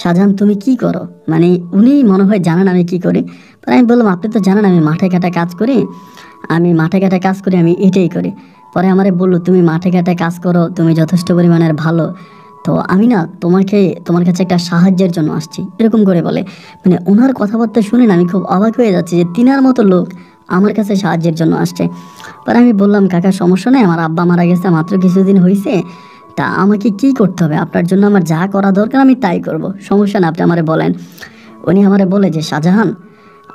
শাহজাহান তুমি কি করো, মানে উনি মনে হয় জানেন আমি কি করি। পরে আমি বললাম আপনি তো জানেন আমি মাঠে ঘাটে কাজ করি, আমি এটাই করি। পরে আমারে বললো তুমি মাঠে ঘাটে কাজ করো, তুমি যথেষ্ট পরিমাণের ভালো, তো আমি না তোমার কাছে একটা সাহায্যের জন্য আসছি, এরকম করে বলে। মানে ওনার কথাবার্তা শুনে না আমি খুব অবাক হয়ে যাচ্ছি যে তিনার মতো লোক আমার কাছে সাহায্যের জন্য আসছে। পরে আমি বললাম কাকা সমস্যা নেই, আমার আব্বা মারা গেছে মাত্র কিছুদিন হয়েছে, তা আমাকে কি করতে হবে, আপনার জন্য আমার যা করা দরকার আমি তাই করব, সমস্যা না, আপনি আমারে বলেন। উনি আমারে বলে যে শাহজাহান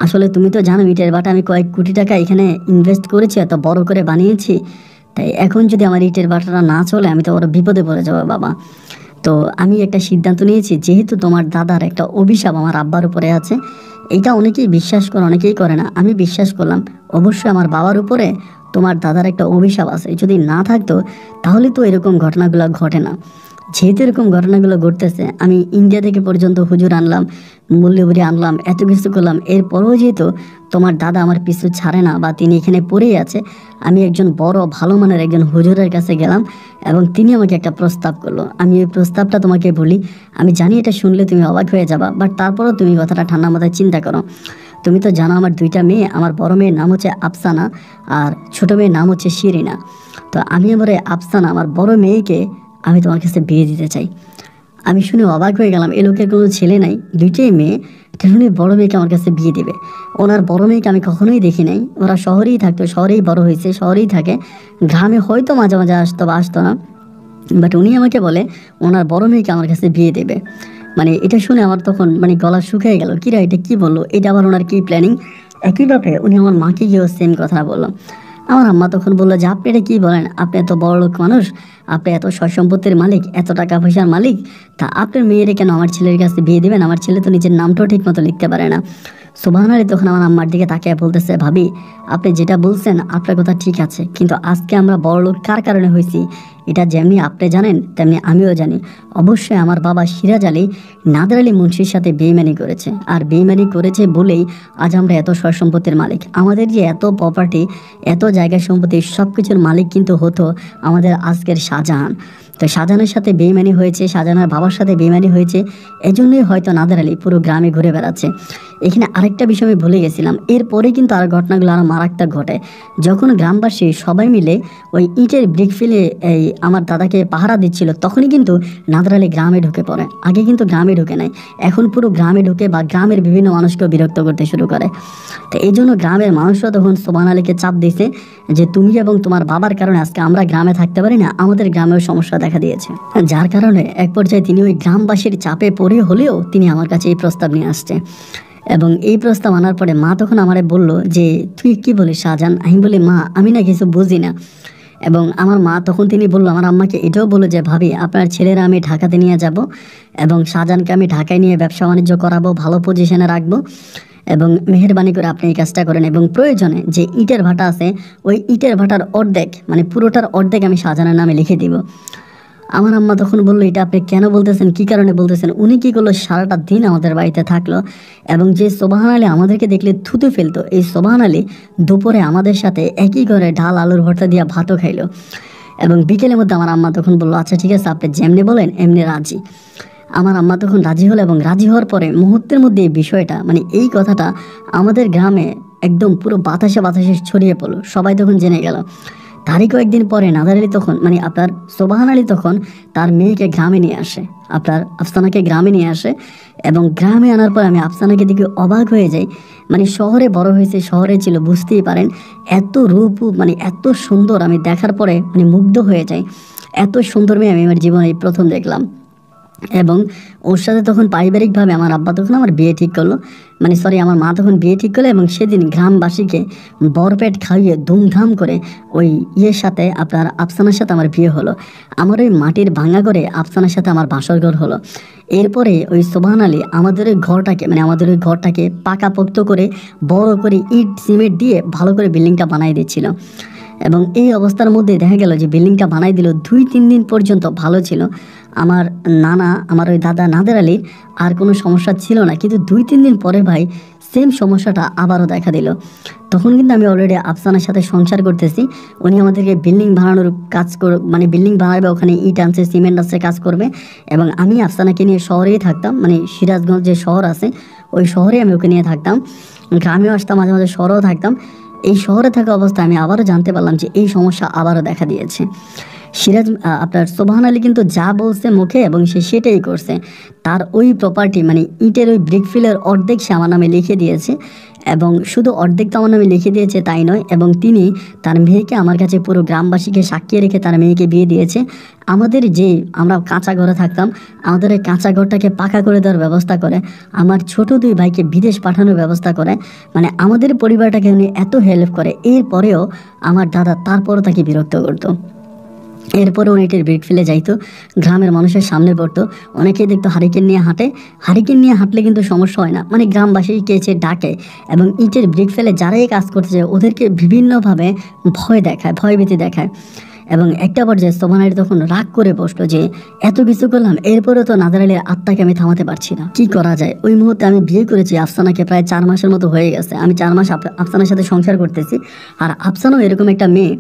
আসলে তুমি তো জানো ইটের ভাটা আমি কয়েক কোটি টাকা এখানে ইনভেস্ট করেছি, এত বড় করে বানিয়েছি, তাই এখন যদি আমার ইটের ভাটাটা না চলে আমি তো বড় বিপদে পড়ে যাবো বাবা। তো আমি একটা সিদ্ধান্ত নিয়েছি, যেহেতু তোমার দাদার একটা অভিশাপ আমার আব্বার উপরে আছে, এইটা অনেকেই বিশ্বাস করে অনেকেই করে না, আমি বিশ্বাস করলাম অবশ্যই আমার বাবার উপরে তোমার দাদার একটা অভিশাপ আছে, যদি না থাকতো তাহলে তো এরকম ঘটনাগুলো ঘটে না। যেহেতু এরকম ঘটনাগুলো ঘটতেছে, আমি ইন্ডিয়া থেকে পর্যন্ত হুজুর আনলাম, মূল্যবুরি আনলাম, এত কিছু করলাম, এরপরেও যেহেতু তোমার দাদা আমার পিছু ছাড়ে না বা তিনি এখানে পড়েই আছে, আমি একজন বড় ভালো মানের একজন হুজুরের কাছে গেলাম এবং তিনি আমাকে একটা প্রস্তাব করলো। আমি এই প্রস্তাবটা তোমাকে বলি, আমি জানি এটা শুনলে তুমি অবাক হয়ে যাবা, বাট তারপরেও তুমি কথাটা ঠান্ডা মাথায় চিন্তা করো। তুমি তো জানো আমার 2টা মেয়ে, আমার বড় মেয়ের নাম হচ্ছে আফসানা আর ছোটো মেয়ের নাম হচ্ছে শিরিনা। তো আমি আমার আফসানা আমার বড় মেয়েকে আমি তোমার কাছে বিয়ে দিতে চাই। আমি শুনে অবাক হয়ে গেলাম, এ লোকের কোনো ছেলে নাই, 2টাই মেয়ে, উনি বড় মেয়েকে আমার কাছে বিয়ে দেবে। ওনার বড় মেয়েকে আমি কখনোই দেখি নাই, ওরা শহরেই থাকতো, শহরেই বড় হয়েছে, শহরেই থাকে, গ্রামে হয়তো মাঝে মাঝে আসতো বা আসতো না, বাট উনি আমাকে বলে ওনার বড় মেয়েকে আমার কাছে বিয়ে দেবে। মানে এটা শুনে আমার তখন মানে গলা শুকিয়ে গেল, কিরা এটা কি বললো, এটা আবার ওনার কি প্ল্যানিং। একইভাবে উনি আমার মাকে গিয়েও সেম কথা বললো। আমার আম্মা তখন বললো যে আপনি এটা কী বলেন, আপনি এত বড় লোক মানুষ, আপনি এত সয় সম্পত্তির মালিক, এত টাকা পয়সার মালিক, তা আপনার মেয়েরে কেন আমার ছেলের কাছে বিয়ে দেবেন, আমার ছেলে তো নিজের নামটাও ঠিক মতো লিখতে পারে না। সোবহান আলী তখন আমার আম্মার দিকে তাকিয়ে বলতেছে, ভাবি আপনি যেটা বলছেন আপনার কথা ঠিক আছে, কিন্তু আজকে আমরা বড় লোক কার কারণে হয়েছি এটা যেমনি আপনি জানেন তেমনি আমিও জানি। অবশ্যই আমার বাবা সিরাজ আলী নাদের আলী মুন্সির সাথে বেইমানি করেছে, আর বেইমানি করেছে বলেই আজ আমরা এত সয় সম্পত্তির মালিক। আমাদের যে এত প্রপার্টি, এত জায়গা সম্পত্তি, সব কিছুর মালিক কিন্তু হতো আমাদের আজকের শাহজাহান। তো শাহজাহানের সাথে বেইমানি হয়েছে, শাহজাহানের বাবার সাথে বেইমানি হয়েছে, এজন্যই হয়তো নাদের আলী পুরো গ্রামে ঘুরে বেড়াচ্ছে। এখানে আরেকটা বিষয় আমি ভুলে গেছিলাম, এরপরে কিন্তু আর ঘটনাগুলো আরও মারাত্মক ঘটে। যখন গ্রামবাসী সবাই মিলে ওই ইটের ব্রিক ফেলে এই আমার দাদাকে পাহারা দিচ্ছিল, তখনই কিন্তু নাদের আলী গ্রামে ঢুকে পড়ে। আগে কিন্তু গ্রামে ঢুকে নাই, এখন পুরো গ্রামে ঢুকে বা গ্রামের বিভিন্ন মানুষকেও বিরক্ত করতে শুরু করে। তো এই জন্য গ্রামের মানুষরা তখন সোবহান আলীকে চাপ দিয়েছে যে তুমি এবং তোমার বাবার কারণে আজকে আমরা গ্রামে থাকতে পারি না, আমাদের গ্রামেও সমস্যা দেখা দিয়েছে। যার কারণে এক পর্যায়ে তিনি ওই গ্রামবাসীর চাপে পড়ে হলেও তিনি আমার কাছে এই প্রস্তাব নিয়ে আসছে। এবং এই প্রস্তাব আনার পরে মা তখন আমারে বলল যে তুই কি বলিস শাহজাহান। আমি বলি মা আমি না কিছু বুঝি না, এবং আমার মা তখন তিনি বললো, আমার আম্মাকে এটাও বললো যে ভাবি আপনার ছেলেরা আমি ঢাকাতে নিয়ে যাব এবং শাহজাহানকে আমি ঢাকায় নিয়ে ব্যবসা বাণিজ্য করাবো, ভালো পজিশনে রাখবো এবং মেহেরবানি করে আপনি এই কাজটা করেন এবং প্রয়োজনে যে ইটের ভাটা আছে ওই ইটের ভাটার অর্ধেক মানে পুরোটার অর্ধেক আমি শাহজাহানের নামে লিখে দিব। আমার আম্মা তখন বললো, এটা আপনি কেন বলতেছেন, কি কারণে বলতেছেন? উনি কী করলো, সারাটা দিন আমাদের বাড়িতে থাকলো এবং যে সোবাহান আলী আমাদেরকে দেখলে থুতু ফেলতো, এই সোবাহান আলী দুপুরে আমাদের সাথে একই ঘরে ডাল আলুর ভর্তা দিয়ে ভাতও খাইলো। এবং বিকেলের মধ্যে আমার আম্মা তখন বললো, আচ্ছা ঠিক আছে আপনি যেমনি বলেন এমনি রাজি। আমার আম্মা তখন রাজি হলো এবং রাজি হওয়ার পরে মুহূর্তের মধ্যে এই বিষয়টা মানে এই কথাটা আমাদের গ্রামে একদম পুরো বাতাসে বাতাসে ছড়িয়ে পড়লো, সবাই তখন জেনে গেল। তারই কয়েকদিন পরে নাদার আলী তখন মানে আপনার সোবাহান আলী তখন তার মেয়েকে গ্রামে নিয়ে আসে, আপনার আফসানাকে গ্রামে নিয়ে আসে এবং গ্রামে আনার পর আমি আফসানাকে দেখে অবাক হয়ে যাই। মানে শহরে বড় হয়েছে, শহরে ছিল, বুঝতেই পারেন এত রূপ মানে এত সুন্দর, আমি দেখার পরে মানে মুগ্ধ হয়ে যাই। এত সুন্দর মেয়ে আমি আমার জীবনে প্রথম দেখলাম। এবং ওর সাথে তখন পারিবারিকভাবে আমার আব্বা তখন আমার বিয়ে ঠিক করলো, মানে সরি আমার মা তখন বিয়ে ঠিক করলো এবং সেদিন গ্রামবাসীকে বরপেট খাইয়ে ধুমধাম করে ওই ইয়ের সাথে আপনার আফসানার সাথে আমার বিয়ে হলো। আমার ওই মাটির ভাঙা করে আফসানার সাথে আমার বাসর ঘর হলো। এরপরে ওই সোবাহান আলী আমাদের ওই ঘরটাকে মানে আমাদের ওই ঘরটাকে পাকাপোক্ত করে বড় করে ইট সিমেন্ট দিয়ে ভালো করে বিল্ডিংটা বানিয়ে দিচ্ছিল। এবং এই অবস্থার মধ্যে দেখা গেল যে বিল্ডিংটা বানাই দিল, 2-3 দিন পর্যন্ত ভালো ছিল। আমার নানা আমার ওই দাদা নাদের আলীর আর কোনো সমস্যা ছিল না, কিন্তু 2-3 দিন পরে ভাই সেম সমস্যাটা আবারও দেখা দিল। তখন কিন্তু আমি অলরেডি আফসানার সাথে সংসার করতেছি, উনি আমাদেরকে বিল্ডিং বানানোর কাজ মানে বিল্ডিং বানাবে, ওখানে ইট আনছে সিমেন্ট আছে কাজ করবে এবং আমি আফসানাকে নিয়ে শহরেই থাকতাম, মানে সিরাজগঞ্জ যে শহর আছে ওই শহরে আমি ওকে নিয়ে থাকতাম, গ্রামেও আসতাম, মাঝে মাঝে শহরেও থাকতাম। এই শহরে থাকা অবস্থায় আমি আবারও জানতে পারলাম যে এই সমস্যা আবারও দেখা দিয়েছে। আপনার সোবাহান আলী কিন্তু যা বলছে মুখে এবং সে সেটাই করছে। তার ওই প্রপার্টি মানে ইটের ওই ব্রিকফিলের অর্ধেক সে আমার নামে লিখে দিয়েছে এবং শুধু অর্ধেক তো আমার নামে লিখে দিয়েছে তাই নয়, এবং তিনি তার মেয়েকে আমার কাছে পুরো গ্রামবাসীকে সাক্ষী রেখে তার মেয়েকে বিয়ে দিয়েছে। আমাদের যে আমরা কাঁচা ঘরে থাকতাম, আমাদের এই কাঁচা ঘরটাকে পাকা করে দেওয়ার ব্যবস্থা করে, আমার ছোট 2 ভাইকে বিদেশ পাঠানোর ব্যবস্থা করে, মানে আমাদের পরিবারটাকে উনি এত হেল্প করে। এরপরেও আমার দাদা তারপরও তাকে বিরক্ত করতো। এরপরে উনি ইটের ব্রিক ফেলে যাইতো, গ্রামের মানুষের সামনে পড়তো, অনেকেই দেখতো হারিকেন নিয়ে হাঁটে। হারিকেন নিয়ে হাঁটলে কিন্তু সমস্যা হয় না, মানে গ্রামবাসীকে এসে ডাকে এবং ইটের ব্রিক ফেলে যারাই কাজ করতে যায় ওদেরকে বিভিন্নভাবে ভয় দেখায়, ভয়ভীতি দেখায়। এবং একটা পর্যায়ে সোবাহান আলী তখন রাগ করে বসলো যে এত কিছু করলাম, এরপরেও তো নাদার আলীর আত্মাকে আমি থামাতে পারছি না, কি করা যায়। ওই মুহূর্তে আমি বিয়ে করেছি আফসানাকে, প্রায় 4 মাসের মতো হয়ে গেছে, আমি 4 মাস আফসানার সাথে সংসার করতেছি। আর আফসানাও এরকম একটা মেয়ে,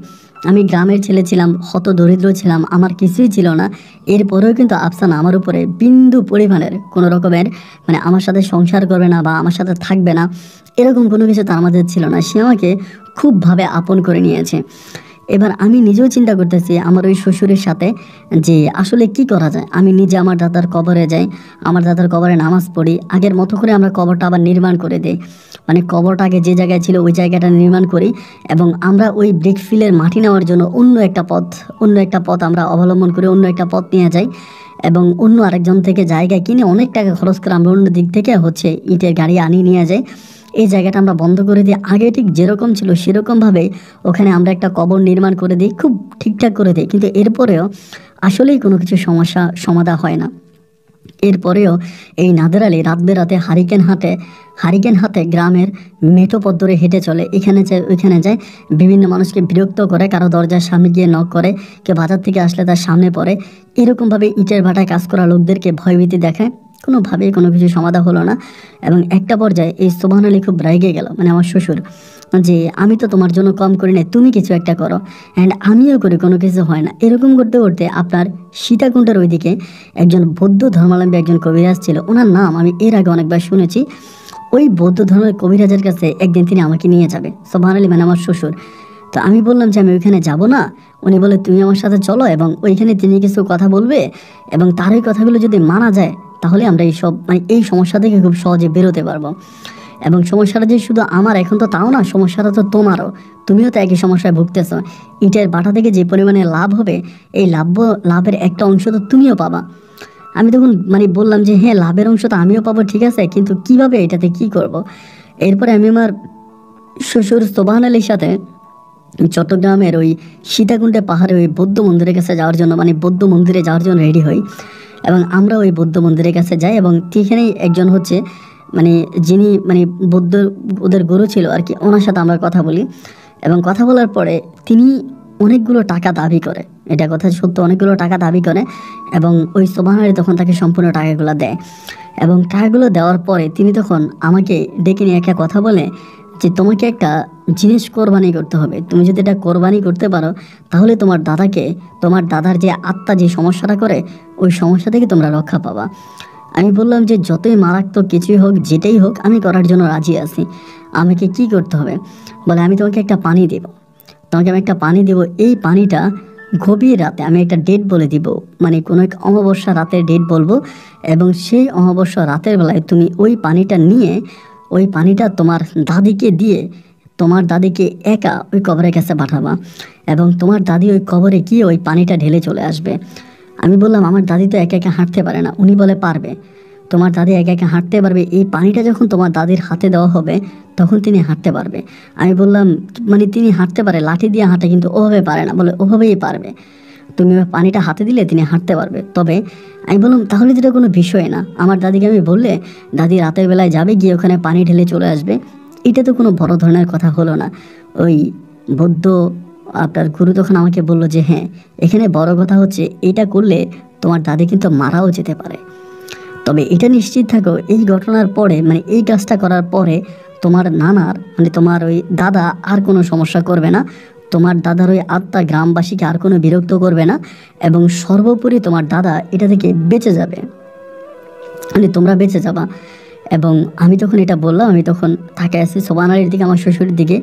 আমি গ্রামের ছেলে ছিলাম, হত দরিদ্র ছিলাম, আমার কিছুই ছিল না। এরপরেও কিন্তু আফসানা আমার উপরে বিন্দু পরিমাণের কোনো রকমের মানে আমার সাথে সংসার করবে না বা আমার সাথে থাকবে না এরকম কোনো কিছু তার মাঝে ছিল না। সে আমাকে খুবভাবে আপন করে নিয়েছে। এবার আমি নিজেও চিন্তা করতেছি আমার ওই শ্বশুরের সাথে যে আসলে কি করা যায়। আমি নিজে আমার দাদার কবরে যাই, আমার দাদার কবরে নামাজ পড়ি, আগের মতো করে আমরা কবরটা আবার নির্মাণ করে দিই, মানে কবরটা আগে যে জায়গায় ছিল ওই জায়গাটা নির্মাণ করি এবং আমরা ওই ব্রিকফিলের মাটি নেওয়ার জন্য অন্য একটা পথ আমরা অবলম্বন করে অন্য একটা পথ নিয়ে যাই এবং অন্য আরেকজন থেকে জায়গা কিনে অনেক টাকা খরচ করে আমরা অন্য দিক থেকে ইটের গাড়ি আনিয়ে নিয়ে যাই। এই জায়গাটা আমরা বন্ধ করে দিই, আগে ঠিক যেরকম ছিল সেরকমভাবে ওখানে আমরা একটা কবর নির্মাণ করে দিই, খুব ঠিকঠাক করে দিই, কিন্তু এরপরেও আসলেই কোনো কিছু সমস্যা সমাধান হয় না। এরপরেও এই নাদের আলী রাত বেরাতে হারিকেন হাতে গ্রামের মেঠো পথ ধরে হেঁটে চলে, এখানে যায় ওইখানে যায়, বিভিন্ন মানুষকে বিরক্ত করে, কারো দরজার সামনে গিয়ে নক করে, কেউ বাজার থেকে আসলে তার সামনে পড়ে, এরকমভাবে ইটের ভাটায় কাজ করা লোকদেরকে ভয়ভীতি দেখায়। কোনোভাবেই কোনো কিছু সমাধান হলো না এবং একটা পর্যায়ে এই সোবাহান আলী খুব রেগে গেল, মানে আমার শ্বশুর, যে আমি তো তোমার জন্য কম করি না, তুমি কিছু একটা করো অ্যান্ড আমিও করি, কোনো কিছু হয় না। এরকম করতে করতে আপনার সীতাকুণ্ডের ওইদিকে একজন বৌদ্ধ ধর্মাবলম্বী একজন কবিরাজ ছিল, ওনার নাম আমি এর আগে অনেকবার শুনেছি। ওই বৌদ্ধ ধর্মের কবিরাজের কাছে একদিন তিনি আমাকে নিয়ে যাবে, সোবাহান আলী মানে আমার শ্বশুর। তো আমি বললাম যে আমি ওইখানে যাব না। উনি বলে তুমি আমার সাথে চলো এবং ওইখানে তিনি কিছু কথা বলবে এবং তার ওই কথাগুলো যদি মানা যায় তাহলে আমরা এই সমস্যা থেকে খুব সহজে বেরোতে পারবো। এবং সমস্যাটা যে শুধু আমার এখন তো তাও না, সমস্যাটা তো তোমারও, তুমিও তো একই সমস্যায় ভুগতেছো। ইটের বাটা থেকে যে পরিমাণে লাভ হবে এই লাভের একটা অংশ তো তুমিও পাবা। আমি তখন বললাম যে হ্যাঁ লাভের অংশ তো আমিও পাবো, ঠিক আছে, কিন্তু কিভাবে, এটাতে কি করব। এরপরে আমি আমার শ্বশুর সোবাহান আলীর সাথে চট্টগ্রামের ওই সীতাকুণ্ডে পাহাড়ে ওই বৌদ্ধ মন্দিরের কাছে যাওয়ার জন্য, মানে বৌদ্ধ মন্দিরে যাওয়ার জন্য রেডি হই। এবং আমরা ওই বৌদ্ধ মন্দিরের কাছে যাই এবং সেখানেই একজন হচ্ছে মানে যিনি মানে বৌদ্ধ ওদের গুরু ছিল আর কি, ওনার সাথে আমরা কথা বলি। এবং কথা বলার পরে তিনি অনেকগুলো টাকা দাবি করে, এটা কথা সত্য, অনেকগুলো টাকা দাবি করে। এবং ওই সুবহানাল্লাহ তখন তাকে সম্পূর্ণ টাকাগুলো দেয়। এবং টাকাগুলো দেওয়ার পরে তিনি তখন আমাকে ডেকে নিয়ে একটা কথা বলে যে তোমাকে একটা জিনিস কোরবানি করতে হবে, তুমি যদি এটা কোরবানি করতে পারো তাহলে তোমার দাদাকে, তোমার দাদার যে আত্মা যে সমস্যাটা করে ওই সমস্যা থেকে তোমরা রক্ষা পাবা। আমি বললাম যে যতই মারাত্মক কিছুই হোক, যেটাই হোক, আমি করার জন্য রাজি আছি, আমাকে কি করতে হবে? বলে আমি তোমাকে একটা পানি দেব, তোমাকে আমি একটা পানি দেব, এই পানিটা গভীর রাতে আমি একটা ডেট বলে দিব, মানে কোনো এক অমাবস্যা রাতের ডেট বলবো, এবং সেই অমাবস্যা রাতের বেলায় তুমি ওই পানিটা নিয়ে ওই পানিটা তোমার দাদিকে দিয়ে তোমার দাদিকে একা ওই কবরের কাছে পাঠাবা এবং তোমার দাদি ওই কবরে গিয়ে ওই পানিটা ঢেলে চলে আসবে। আমি বললাম আমার দাদি তো একা একা হাঁটতে পারে না। উনি বলে পারবে, তোমার দাদি একা একা হাঁটতে পারবে, এই পানিটা যখন তোমার দাদির হাতে দেওয়া হবে তখন তিনি হাঁটতে পারবে। আমি বললাম মানে তিনি হাঁটতে পারে, লাঠি দিয়ে হাঁটে, কিন্তু ওভাবে পারে না। বলে ওভাবেই পারবে, তুমি ওই পানিটা হাতে দিলে তিনি হাঁটতে পারবে। তবে আমি বললাম তাহলে যেটা কোনো বিষয় না, আমার দাদিকে আমি বললে দাদি রাতের বেলায় যাবে, গিয়ে ওখানে পানি ঢেলে চলে আসবে, এটা তো কোনো বড় ধরনের কথা হলো না। ওই বৌদ্ধ আপনার গুরু তখন আমাকে বলল যে হ্যাঁ, এখানে বড় কথা হচ্ছে এটা করলে তোমার দাদি কিন্তু মারাও যেতে পারে। তবে এটা নিশ্চিত থাকো এই ঘটনার পরে, মানে এই কাজটা করার পরে তোমার নানার, মানে তোমার ওই দাদা আর কোনো সমস্যা করবে না, তোমার দাদার ওই আত্মা গ্রামবাসীকে আর কোনো বিরক্ত করবে না, এবং সর্বোপরি তোমার দাদা এটা থেকে বেঁচে যাবে, মানে তোমরা বেঁচে যাবা। এবং আমি তখন এটা বললাম, আমি তখন থাকে আছি সুবহানাল্লাহর দিকে, আমার শ্বশুরের দিকে।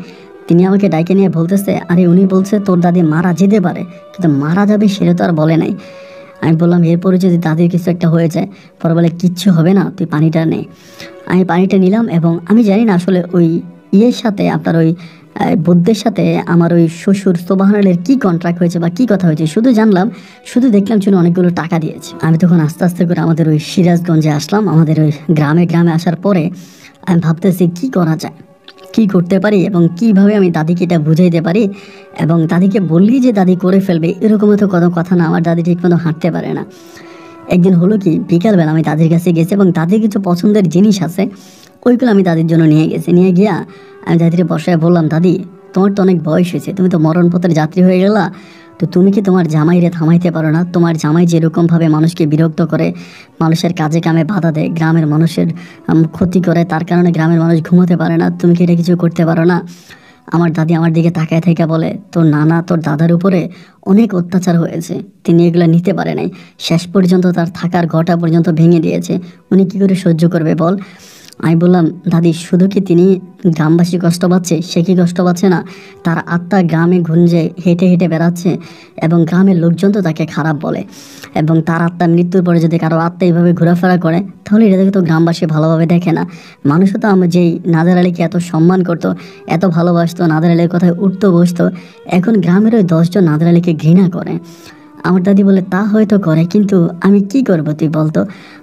তিনি আমাকে ডাইকে নিয়ে বলতেছে আরে উনি বলছে তোর দাদি মারা যেতে পারে, কিন্তু মারা যাবে সেটা তো আর বলে নাই। আমি বললাম এরপরে যদি দাদির কিছু একটা হয়ে যায়, পরে বলে কিচ্ছু হবে না, তুই পানিটা নে। আমি পানিটা নিলাম এবং আমি জানি না আসলে ওই ইয়ের সাথে আপনার ওই বুদ্ধের সাথে আমার ওই শ্বশুর সুবহানাল্লাহর কি কন্ট্রাক্ট হয়েছে বা কি কথা হয়েছে, শুধু জানলাম, শুধু দেখলাম যেন অনেকগুলো টাকা দিয়েছে। আমি তখন আস্তে আস্তে করে আমাদের ওই সিরাজগঞ্জে আসলাম। আমাদের ওই গ্রামে আসার পরে আমি ভাবতেছি কি করা যায়, কি করতে পারি এবং কিভাবে আমি দাদিকে এটা বুঝাইতে পারি। এবং দাদিকে বললি যে দাদি করে ফেলবে এরকম তো কোনো কথা না, আমার দাদি ঠিক মতো হাঁটতে পারে না। একদিন হলো কি, বিকালবেলা আমি দাদির কাছে গেছি এবং দাদির কিছু পছন্দের জিনিস আছে, ওইগুলো আমি দাদির জন্য নিয়ে গেছি। নিয়ে গিয়া আমি দাদিরে বসায় বললাম দাদি তোমার তো অনেক বয়স হয়েছে, তুমি তো মরণপথের যাত্রী হয়ে গেলা, তো তুমি কি তোমার জামাইরে থামাইতে পারো না? তোমার জামাই যেরকমভাবে মানুষকে বিরক্ত করে, মানুষের কাজে কামে বাধা দেয়, গ্রামের মানুষের ক্ষতি করে, তার কারণে গ্রামের মানুষ ঘুমোতে পারে না, তুমি কি এটা কিছু করতে পারো না? আমার দাদি আমার দিকে তাকায় থেকে বলে তোর নানা তোর দাদার উপরে অনেক অত্যাচার হয়েছে, তিনি এগুলো নিতে পারে নাই, শেষ পর্যন্ত তার থাকার ঘরটা পর্যন্ত ভেঙে দিয়েছে, উনি কী করে সহ্য করবে বল? আমি বললাম দাদি শুধু কি তিনি গ্রামবাসী কষ্ট পাচ্ছে, সে কি কষ্ট পাচ্ছে না? তার আত্মা গ্রামে গুঞ্জে হেঁটে হেঁটে বেড়াচ্ছে এবং গ্রামের লোকজন তো তাকে খারাপ বলে, এবং তার আত্মা মৃত্যুর পরে যদি কারো আত্মা এইভাবে ঘোরাফেরা করে তাহলে এটা দেখে তো গ্রামবাসী ভালোভাবে দেখে না। মানুষও তো আমরা যেই নাদের আলীকে এত সম্মান করতো, এত ভালোবাসতো, নাদের আলীর কথায় উঠতো বসতো, এখন গ্রামের ওই 10 জন নাদের আলীকে ঘৃণা করে। আমার দাদি বলে তা হয়তো করে, কিন্তু আমি কি করবো তুই বলতো?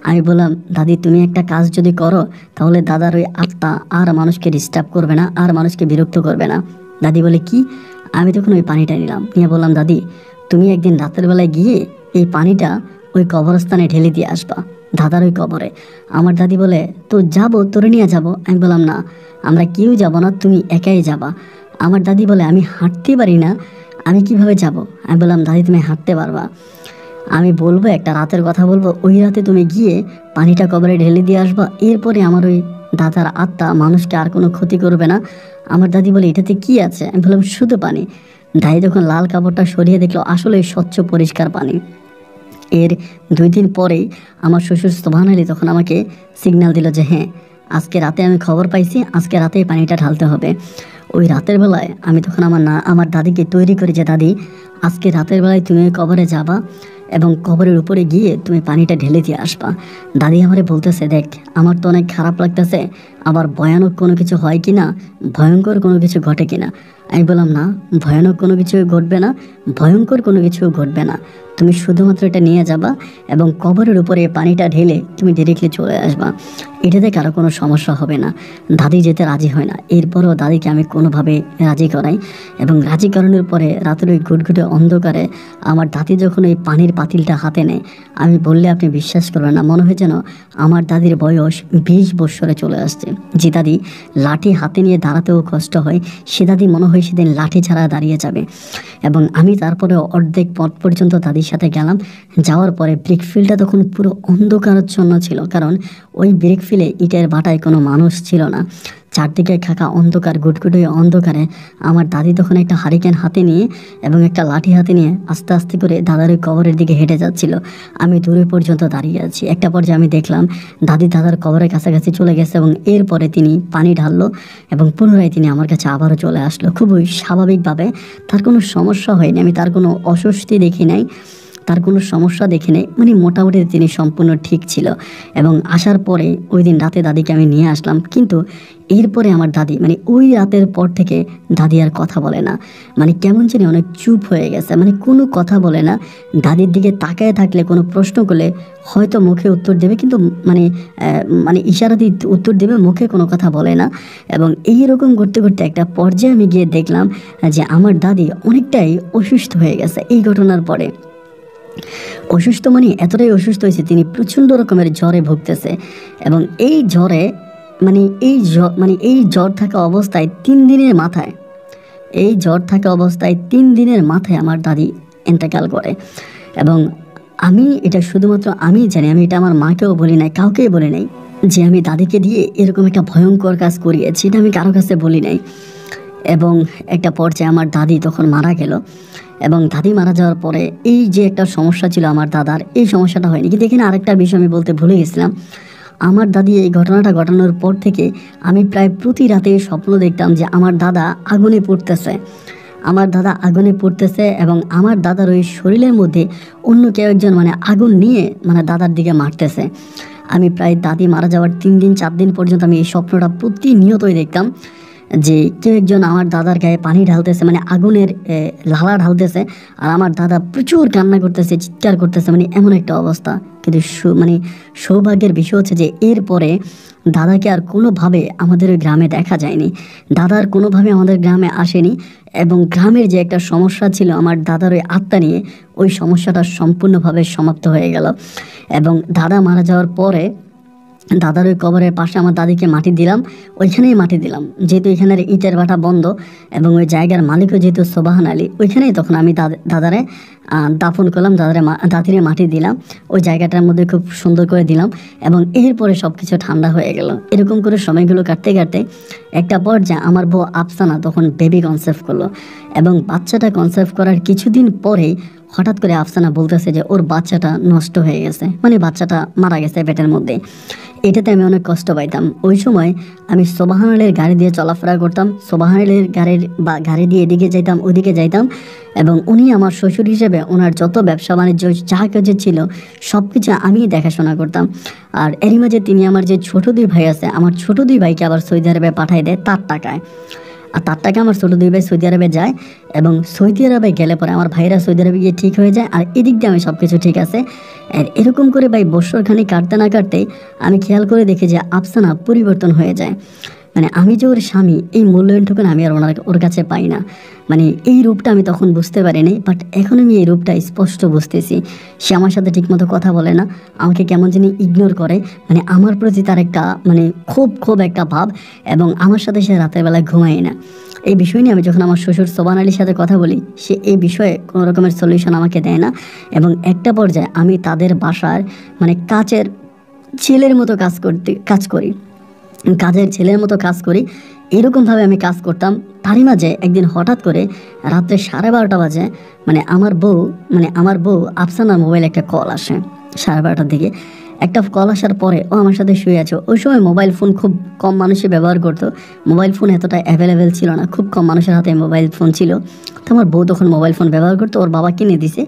আমি বললাম দাদি তুমি একটা কাজ যদি করো তাহলে দাদার ওই আত্মা আর মানুষকে ডিস্টার্ব করবে না, আর মানুষকে বিরক্ত করবে না। দাদি বলে কি? আমি তখন ওই পানিটা নিলাম, নিয়ে বললাম দাদি তুমি একদিন রাতের বেলায় গিয়ে এই পানিটা ওই কবরস্থানে ঢেলে দিয়ে আসবা, দাদার ওই কবরে। আমার দাদি বলে তো যাবো, তোরে নিয়ে যাবো। আমি বললাম না, আমরা কেউ যাবো না, তুমি একাই যাবা। আমার দাদি বলে আমি হাঁটতে পারি না, আমি কিভাবে যাব? আমি বললাম দাদি তুমি হাঁটতে পারবা, আমি বলবো একটা রাতের কথা বলবো, ওই রাতে তুমি গিয়ে পানিটা কবরে ঢেলে দিয়ে আসবা, এরপরে আমার ওই দাদার আত্মা মানুষকে আর কোনো ক্ষতি করবে না। আমার দাদি বলে এটাতে কি আছে? আমি বললাম শুধু পানি। দাদি তখন লাল কাপড়টা সরিয়ে দেখলো আসলে স্বচ্ছ পরিষ্কার পানি। এর 2 দিন পরেই আমার শ্বশুর সুবহানাল্লাহ তখন আমাকে সিগন্যাল দিল যে হ্যাঁ আজকে রাতে আমি খবর পাইছি, আজকে রাতেই পানিটা ঢালতে হবে। ওই রাতের বেলায় আমি তখন আমার দাদিকে তৈরি করি যে দাদি আজকে রাতের বেলায় তুমি কবরে যাবা এবং কবরের উপরে গিয়ে তুমি পানিটা ঢেলে দিয়ে আসবা। দাদি আমারে বলতেছে দেখ আমার তো অনেক খারাপ লাগতেছে, আবার ভয়ানক কোনো কিছু হয় কি না, ভয়ঙ্কর কোনো কিছু ঘটে কি না? আমি বললাম না, ভয়ানক কোনো কিছু ঘটবে না, ভয়ঙ্কর কোনো কিছু ঘটবে না, তুমি শুধুমাত্র এটা নিয়ে যাবা এবং কবরের উপরে পানিটা ঢেলে তুমি ডিরেক্টলি চলে আসবা, এটাতে কারো কোনো সমস্যা হবে না। দাদি যেতে রাজি হয় না, এরপরও দাদিকে আমি কোনোভাবে রাজি করাই এবং রাজি করানোর পরে রাতের ওই ঘুটঘুটে অন্ধকারে আমার দাদি যখন ওই পানির পাতিলটা হাতে নেয়, আমি বললে আপনি বিশ্বাস করবেন না, মনে হয় যেন আমার দাদির বয়স 20 বৎসরে চলে আসছে। যে দাদি লাঠি হাতে নিয়ে দাঁড়াতেও কষ্ট হয়, সে দাদি মনে হয় সেদিন লাঠি ছাড়া দাঁড়িয়ে যাবে। এবং আমি তারপরে অর্ধেক পথ পর্যন্ত দাদির সাথে গেলাম। যাওয়ার পরে ব্রিকফিল্ডটা তখন পুরো অন্ধকারাচ্ছন্ন ছিল, কারণ ওই ব্রিকফিলে ইটের ভাটায় কোনো মানুষ ছিল না। চারদিকে থাকা অন্ধকার, গুটগুটে অন্ধকারে আমার দাদি তখন একটা হারিকেন হাতে নিয়ে এবং একটা লাঠি হাতে নিয়ে আস্তে আস্তে করে দাদার ওই কবরের দিকে হেঁটে যাচ্ছিল। আমি দূরে পর্যন্ত দাঁড়িয়ে আছি। একটা পর্যায়ে আমি দেখলাম দাদি দাদার কবরের কাছাকাছি চলে গেছে এবং এরপরে তিনি পানি ঢাললো এবং পুনরায় তিনি আমার কাছে আবারও চলে আসলো খুবই স্বাভাবিকভাবে। তার কোনো সমস্যা হয়নি, আমি তার কোনো অস্বস্তি দেখি নাই, তার কোনো সমস্যা দেখে নেই, মানে মোটামুটি তিনি সম্পূর্ণ ঠিক ছিল। এবং আসার পরে ওই দিন রাতে দাদিকে আমি নিয়ে আসলাম, কিন্তু এরপরে আমার দাদি মানে ওই রাতের পর থেকে দাদি আর কথা বলে না, মানে কেমন জানি অনেক চুপ হয়ে গেছে, মানে কোনো কথা বলে না। দাদির দিকে তাকায় থাকলে কোনো প্রশ্ন করলে হয়তো মুখে উত্তর দেবে, কিন্তু মানে মানে ইশারা দিয়ে উত্তর দেবে, মুখে কোনো কথা বলে না। এবং এইরকম করতে করতে একটা পর্যায়ে আমি গিয়ে দেখলাম যে আমার দাদি অনেকটাই অসুস্থ হয়ে গেছে এই ঘটনার পরে। অসুস্থ মানে এতটাই অসুস্থ হয়েছে, তিনি প্রচণ্ড রকমের জ্বরে ভুগতেছে। এবং এই জ্বরে এই জ্বর থাকা অবস্থায় 3 দিনের মাথায়, এই জ্বর থাকা অবস্থায় 3 দিনের মাথায় আমার দাদি ইন্তেকাল করে। এবং আমি এটা শুধুমাত্র আমি জানি, আমি এটা আমার মাকেও বলি নাই, কাউকেই বলি নাই যে আমি দাদিকে দিয়ে এরকম একটা ভয়ঙ্কর কাজ করিয়েছি, এটা আমি কারো কাছে বলি নাই। এবং একটা পর্যায়ে আমার দাদি তখন মারা গেল। এবং দাদি মারা যাওয়ার পরে এই যে একটা সমস্যা ছিল আমার দাদার, এই সমস্যাটা হয়নি। কিন্তু এখানে আরেকটা বিষয় আমি বলতে ভুলে গেছিলাম। আমার দাদি এই ঘটনাটা ঘটানোর পর থেকে আমি প্রায় প্রতি রাতে স্বপ্ন দেখতাম যে আমার দাদা আগুনে পুড়তেছে, আমার দাদা আগুনে পুড়তেছে এবং আমার দাদার ওই শরীরের মধ্যে অন্য কেউ একজন মানে আগুন নিয়ে মানে দাদার দিকে মারতেছে। আমি প্রায় দাদি মারা যাওয়ার 3 দিন 4 দিন পর্যন্ত আমি এই স্বপ্নটা প্রতিনিয়তই দেখতাম যে কেউ একজন আমার দাদার গায়ে পানি ঢালতেছে, মানে আগুনের লালা ঢালতেছে, আর আমার দাদা প্রচুর কান্না করতেছে, চিৎকার করতেছে, মানে এমন একটা অবস্থা। কিন্তু মানে সৌভাগ্যের বিষয় হচ্ছে যে এরপরে দাদাকে আর কোনোভাবে আমাদের ওই গ্রামে দেখা যায়নি, দাদার কোনোভাবে আমাদের গ্রামে আসেনি। এবং গ্রামের যে একটা সমস্যা ছিল আমার দাদার ওই আত্মা নিয়ে, ওই সমস্যাটা সম্পূর্ণভাবে সমাপ্ত হয়ে গেল। এবং দাদা মারা যাওয়ার পরে দাদার ওই কবরের পাশে আমার দাদিকে মাটি দিলাম, ওইখানেই মাটি দিলাম, যেহেতু এখানের ইটের ভাটা বন্ধ এবং ওই জায়গার মালিকও যেহেতু সোবাহান আলী, ওইখানেই তখন আমি দাদারে দাফন করলাম, দাদিরে মাটি দিলাম, ওই জায়গাটার মধ্যে খুব সুন্দর করে দিলাম। এবং এরপরে সব কিছু ঠান্ডা হয়ে গেল। এরকম করে সময়গুলো কাটতে কাটতে একটা পর্যায়ে আমার বউ আফসানা তখন বেবি কনসেপ্ট করলো। এবং বাচ্চাটা কনসেপ্ট করার কিছুদিন পরেই হঠাৎ করে আফসানা বলতেছে যে ওর বাচ্চাটা নষ্ট হয়ে গেছে, মানে বাচ্চাটা মারা গেছে পেটের মধ্যে। এটাতে আমি অনেক কষ্ট পাইতাম। ওই সময় আমি সোবাহান আলীর গাড়ি দিয়ে চলাফেরা করতাম, সোবাহান আলীর গাড়ি দিয়ে এদিকে যাইতাম ওদিকে যাইতাম। এবং উনি আমার শ্বশুর হিসেবে ওনার যত ব্যবসা বাণিজ্য যা কিছু ছিল সব কিছু আমি দেখাশোনা করতাম। আর এরই মাঝে তিনি আমার যে ছোটো 2 ভাই আছে, আমার ছোটো 2 ভাইকে আবার সৌদি আরবে পাঠাই দেয় তার টাকায়। আর তার টাকা আমার ছোটো 2 ভাই সৌদি আরবে যায়। এবং সৌদি আরবে গেলে পরে আমার ভাইরা সৌদি আরবে গিয়ে ঠিক হয়ে যায়, আর এদিক দিয়ে আমি সব কিছু ঠিক আছে। আর এরকম করে ভাই বৎসরখানি কাটতে না কাটতেই আমি খেয়াল করে দেখি যে আফসানা পরিবর্তন হয়ে যায়। মানে আমি যে ওর স্বামী, এই মূল্যায়নটুকু আমি আর ওর কাছে পাই না। মানে এই রূপটা আমি তখন বুঝতে পারিনি, বাট এখন আমি এই রূপটা স্পষ্ট বুঝতেছি। সে আমার সাথে ঠিকমতো কথা বলে না, আমাকে কেমন জানি ইগনোর করে, মানে আমার প্রতি তার একটা মানে খুব একটা ভাব। এবং আমার সাথে সে রাতের বেলায় ঘুমায় না। এই বিষয় নিয়ে আমি যখন আমার শ্বশুর সোবান আলীর সাথে কথা বলি, সে এই বিষয়ে কোনো রকমের সলিউশন আমাকে দেয় না। এবং একটা পর্যায়ে আমি তাদের বাসার মানে কাজের ছেলের মতো কাজের ছেলের মতো কাজ করি, এরকমভাবে আমি কাজ করতাম। তারই মাঝে একদিন হঠাৎ করে রাত্রে 12:30 বাজে মানে আমার বউ আফসানার মোবাইলে একটা কল আসে। 12:30টার দিকে একটা কল আসার পরে ও আমার সাথে শুয়ে আছে। ওই সময় মোবাইল ফোন খুব কম মানুষই ব্যবহার করতো, মোবাইল ফোন এতটা অ্যাভেলেবেল ছিল না, খুব কম মানুষের হাতে মোবাইল ফোন ছিল। তো আমার বউ তখন মোবাইল ফোন ব্যবহার করতো, ওর বাবা কিনে দিছে।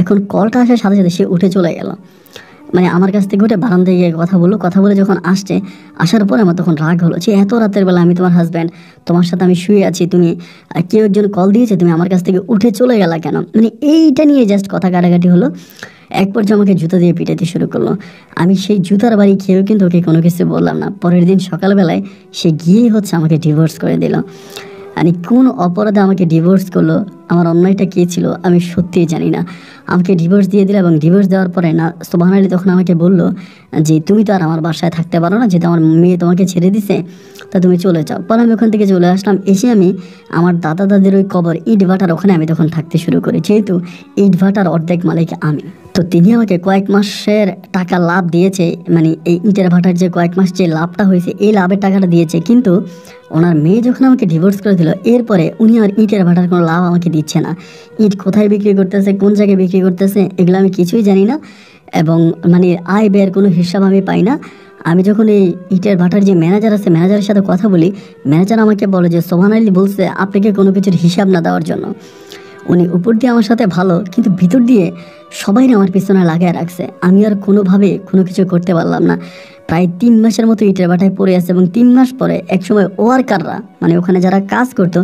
এখন কলটা আসার সাথে সাথে সে উঠে চলে গেল। মানে আমার কাছ থেকে উঠে বারান্দায় গিয়ে কথা বলে যখন আসছে, আসার পরে আমার তখন রাগ হলো যে এত রাতের বেলা আমি তোমার হাজব্যান্ড, তোমার সাথে আমি শুয়ে আছি, তুমি কেউ একজন কল দিয়েছে, তুমি আমার কাছ থেকে উঠে চলে গেলা কেন? মানে এইটা নিয়ে জাস্ট কথা কাটাকাটি হলো। এক পর্যায়ে আমাকে জুতা দিয়ে পিটাতে শুরু করলো। আমি সেই জুতার বাড়ি খেয়েও কিন্তু ওকে কোনো কিছু বললাম না। পরের দিন সকালবেলায় সে গিয়েই আমাকে ডিভোর্স করে দিল। মানে কোন অপরাধে আমাকে ডিভোর্স করলো, আমার অন্যায়টা কী ছিল আমি সত্যিই জানি না। আমাকে ডিভোর্স দিয়ে দিল এবং ডিভোর্স দেওয়ার পরে না সুবহান আলী তখন আমাকে বললো যে তুমি তো আর আমার বাসায় থাকতে পারো না, যেহেতু আমার মেয়ে তোমাকে ছেড়ে দিছে, তা তুমি চলে যাও। পরে আমি ওখান থেকে চলে আসলাম। এসে আমি আমার দাদা দাদির ওই কবর ইট ভাটার ওখানে আমি তখন থাকতে শুরু করি, যেহেতু ইট ভাটার অর্ধেক মালিক আমি। তো তিনি আমাকে কয়েক মাসের টাকা লাভ দিয়েছে, মানে এই ইটের ভাটার যে কয়েক মাস যে লাভটা হয়েছে এই লাভের টাকাটা দিয়েছে। কিন্তু ওনার মেয়ে যখন আমাকে ডিভোর্স করে দিল, এরপরে উনি আর ইটের ভাটার কোনো লাভ আমাকে দিচ্ছে না। ইট কোথায় বিক্রি করতেছে, কোন জায়গায় বিক্রি করতেছে, এগুলো আমি কিছুই জানি না। এবং মানে আয় ব্যয়ের কোনো হিসাব আমি পাই না। আমি যখন এই ইটের ভাটার যে ম্যানেজার আছে, ম্যানেজারের সাথে কথা বলি, ম্যানেজার আমাকে বলে যে সুবহান আলী বলছে আপনাকে কোনো কিছুর হিসাব না দেওয়ার জন্য। উনি উপর দিয়ে আমার সাথে ভালো, কিন্তু ভিতর দিয়ে সবাই আমার পিছনে লাগায় রাখছে। আমি আর কোনোভাবে কোনো কিছু করতে পারলাম না। প্রায় 3 মাসের মতো ইটের ভাটায় পড়ে আছে এবং 3 মাস পরে একসময় ওয়ার্কাররা, মানে ওখানে যারা কাজ করতো,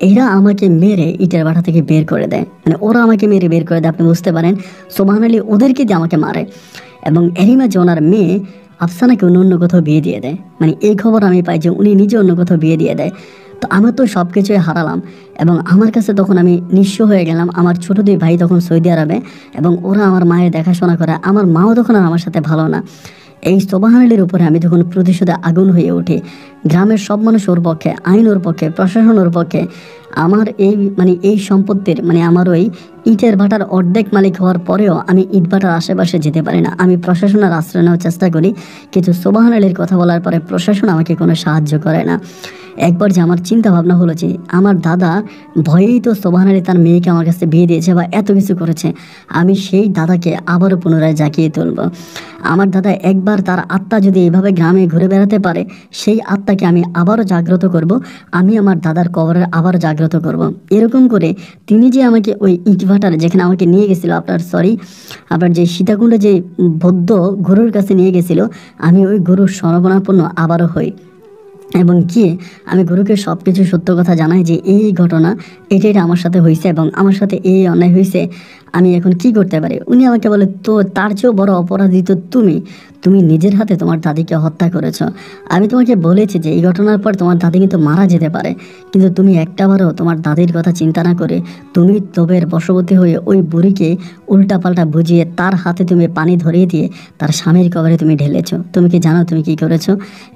এরা আমাকে মেরে ইটের ভাটা থেকে বের করে দেয়। মানে ওরা আমাকে মেরে বের করে দেয়, আপনি বুঝতে পারেন। সুবহান আলী ওদেরকে দিয়ে আমাকে মারে এবং এরই মাঝে ওনার মেয়ে আফসানাকে অন্য কোথাও বিয়ে দিয়ে দেয়। মানে এই খবর আমি পাই যে উনি নিজে অন্য কোথাও বিয়ে দিয়ে দেয়। তো আমার তো সব কিছুই হারালাম এবং আমার কাছে তখন আমি নিঃস্ব হয়ে গেলাম। আমার ছোটো 2 ভাই তখন সৌদি আরবে এবং ওরা আমার মায়ের দেখাশোনা করে। আমার মাও তখন আর আমার সাথে ভালো না। এই সুবহান আলীর উপরে আমি তখন প্রতিশোধে আগুন হয়ে উঠি। গ্রামের সব মানুষ ওর পক্ষে, আইন ওর পক্ষে, প্রশাসন ওর পক্ষে। আমার এই সম্পত্তির আমার ওই ইটের ভাটার অর্ধেক মালিক হওয়ার পরেও আমি ইট ভাটার আশেপাশে যেতে পারি না। আমি প্রশাসনের আশ্রয় নেওয়ার চেষ্টা করি, কিন্তু সুবহান আলীর কথা বলার পরে প্রশাসন আমাকে কোনো সাহায্য করে না। একবার যে আমার চিন্তা ভাবনা হলো যে আমার দাদা ভয়েই তো সুবহান আলী তার মেয়েকে আমার কাছে বিয়ে দিয়েছে বা এত কিছু করেছে, আমি সেই দাদাকে আবারও পুনরায় জাগিয়ে তুলব। আমার দাদা একবার তার আত্মা যদি এইভাবে গ্রামে ঘুরে বেড়াতে পারে, সেই আত্মাকে আমি আবারও জাগ্রত করব। আমি আমার দাদার কবরের আবার জাগ্রত করব। এরকম করে তিনি যে আমাকে ওই ইটভাটার যেখানে আমাকে নিয়ে গেছিলো, আপনার যে সীতাকুণ্ডে যে বৌদ্ধ গুরুর কাছে নিয়ে গেছিল, আমি ওই গুরুর শরণাপন্ন আবারও হই এবং গিয়ে আমি গুরুকে সব কিছু সত্য কথা জানাই যে এই ঘটনা এটা আমার সাথে হয়েছে এবং আমার সাথে এই অন্যায় হয়েছে, আমি এখন কি করতে পারি। উনি আমাকে বলে তো তার চেয়েও বড় অপরাধী তো তুমি নিজের হাতে তোমার দাদিকে হত্যা করেছ। আমি তোমাকে বলেছি যে এই ঘটনার পর তোমার দাদি কিন্তু মারা যেতে পারে, কিন্তু তুমি একটাবারও তোমার দাদির কথা চিন্তা না করে তুমি লোভের বশবর্তী হয়ে ওই বুড়িকে উল্টাপাল্টা বুঝিয়ে তার হাতে তুমি পানি ধরিয়ে দিয়ে তার স্বামীর কবরে তুমি ঢেলেছ। তুমি কি জানো তুমি কি করেছো?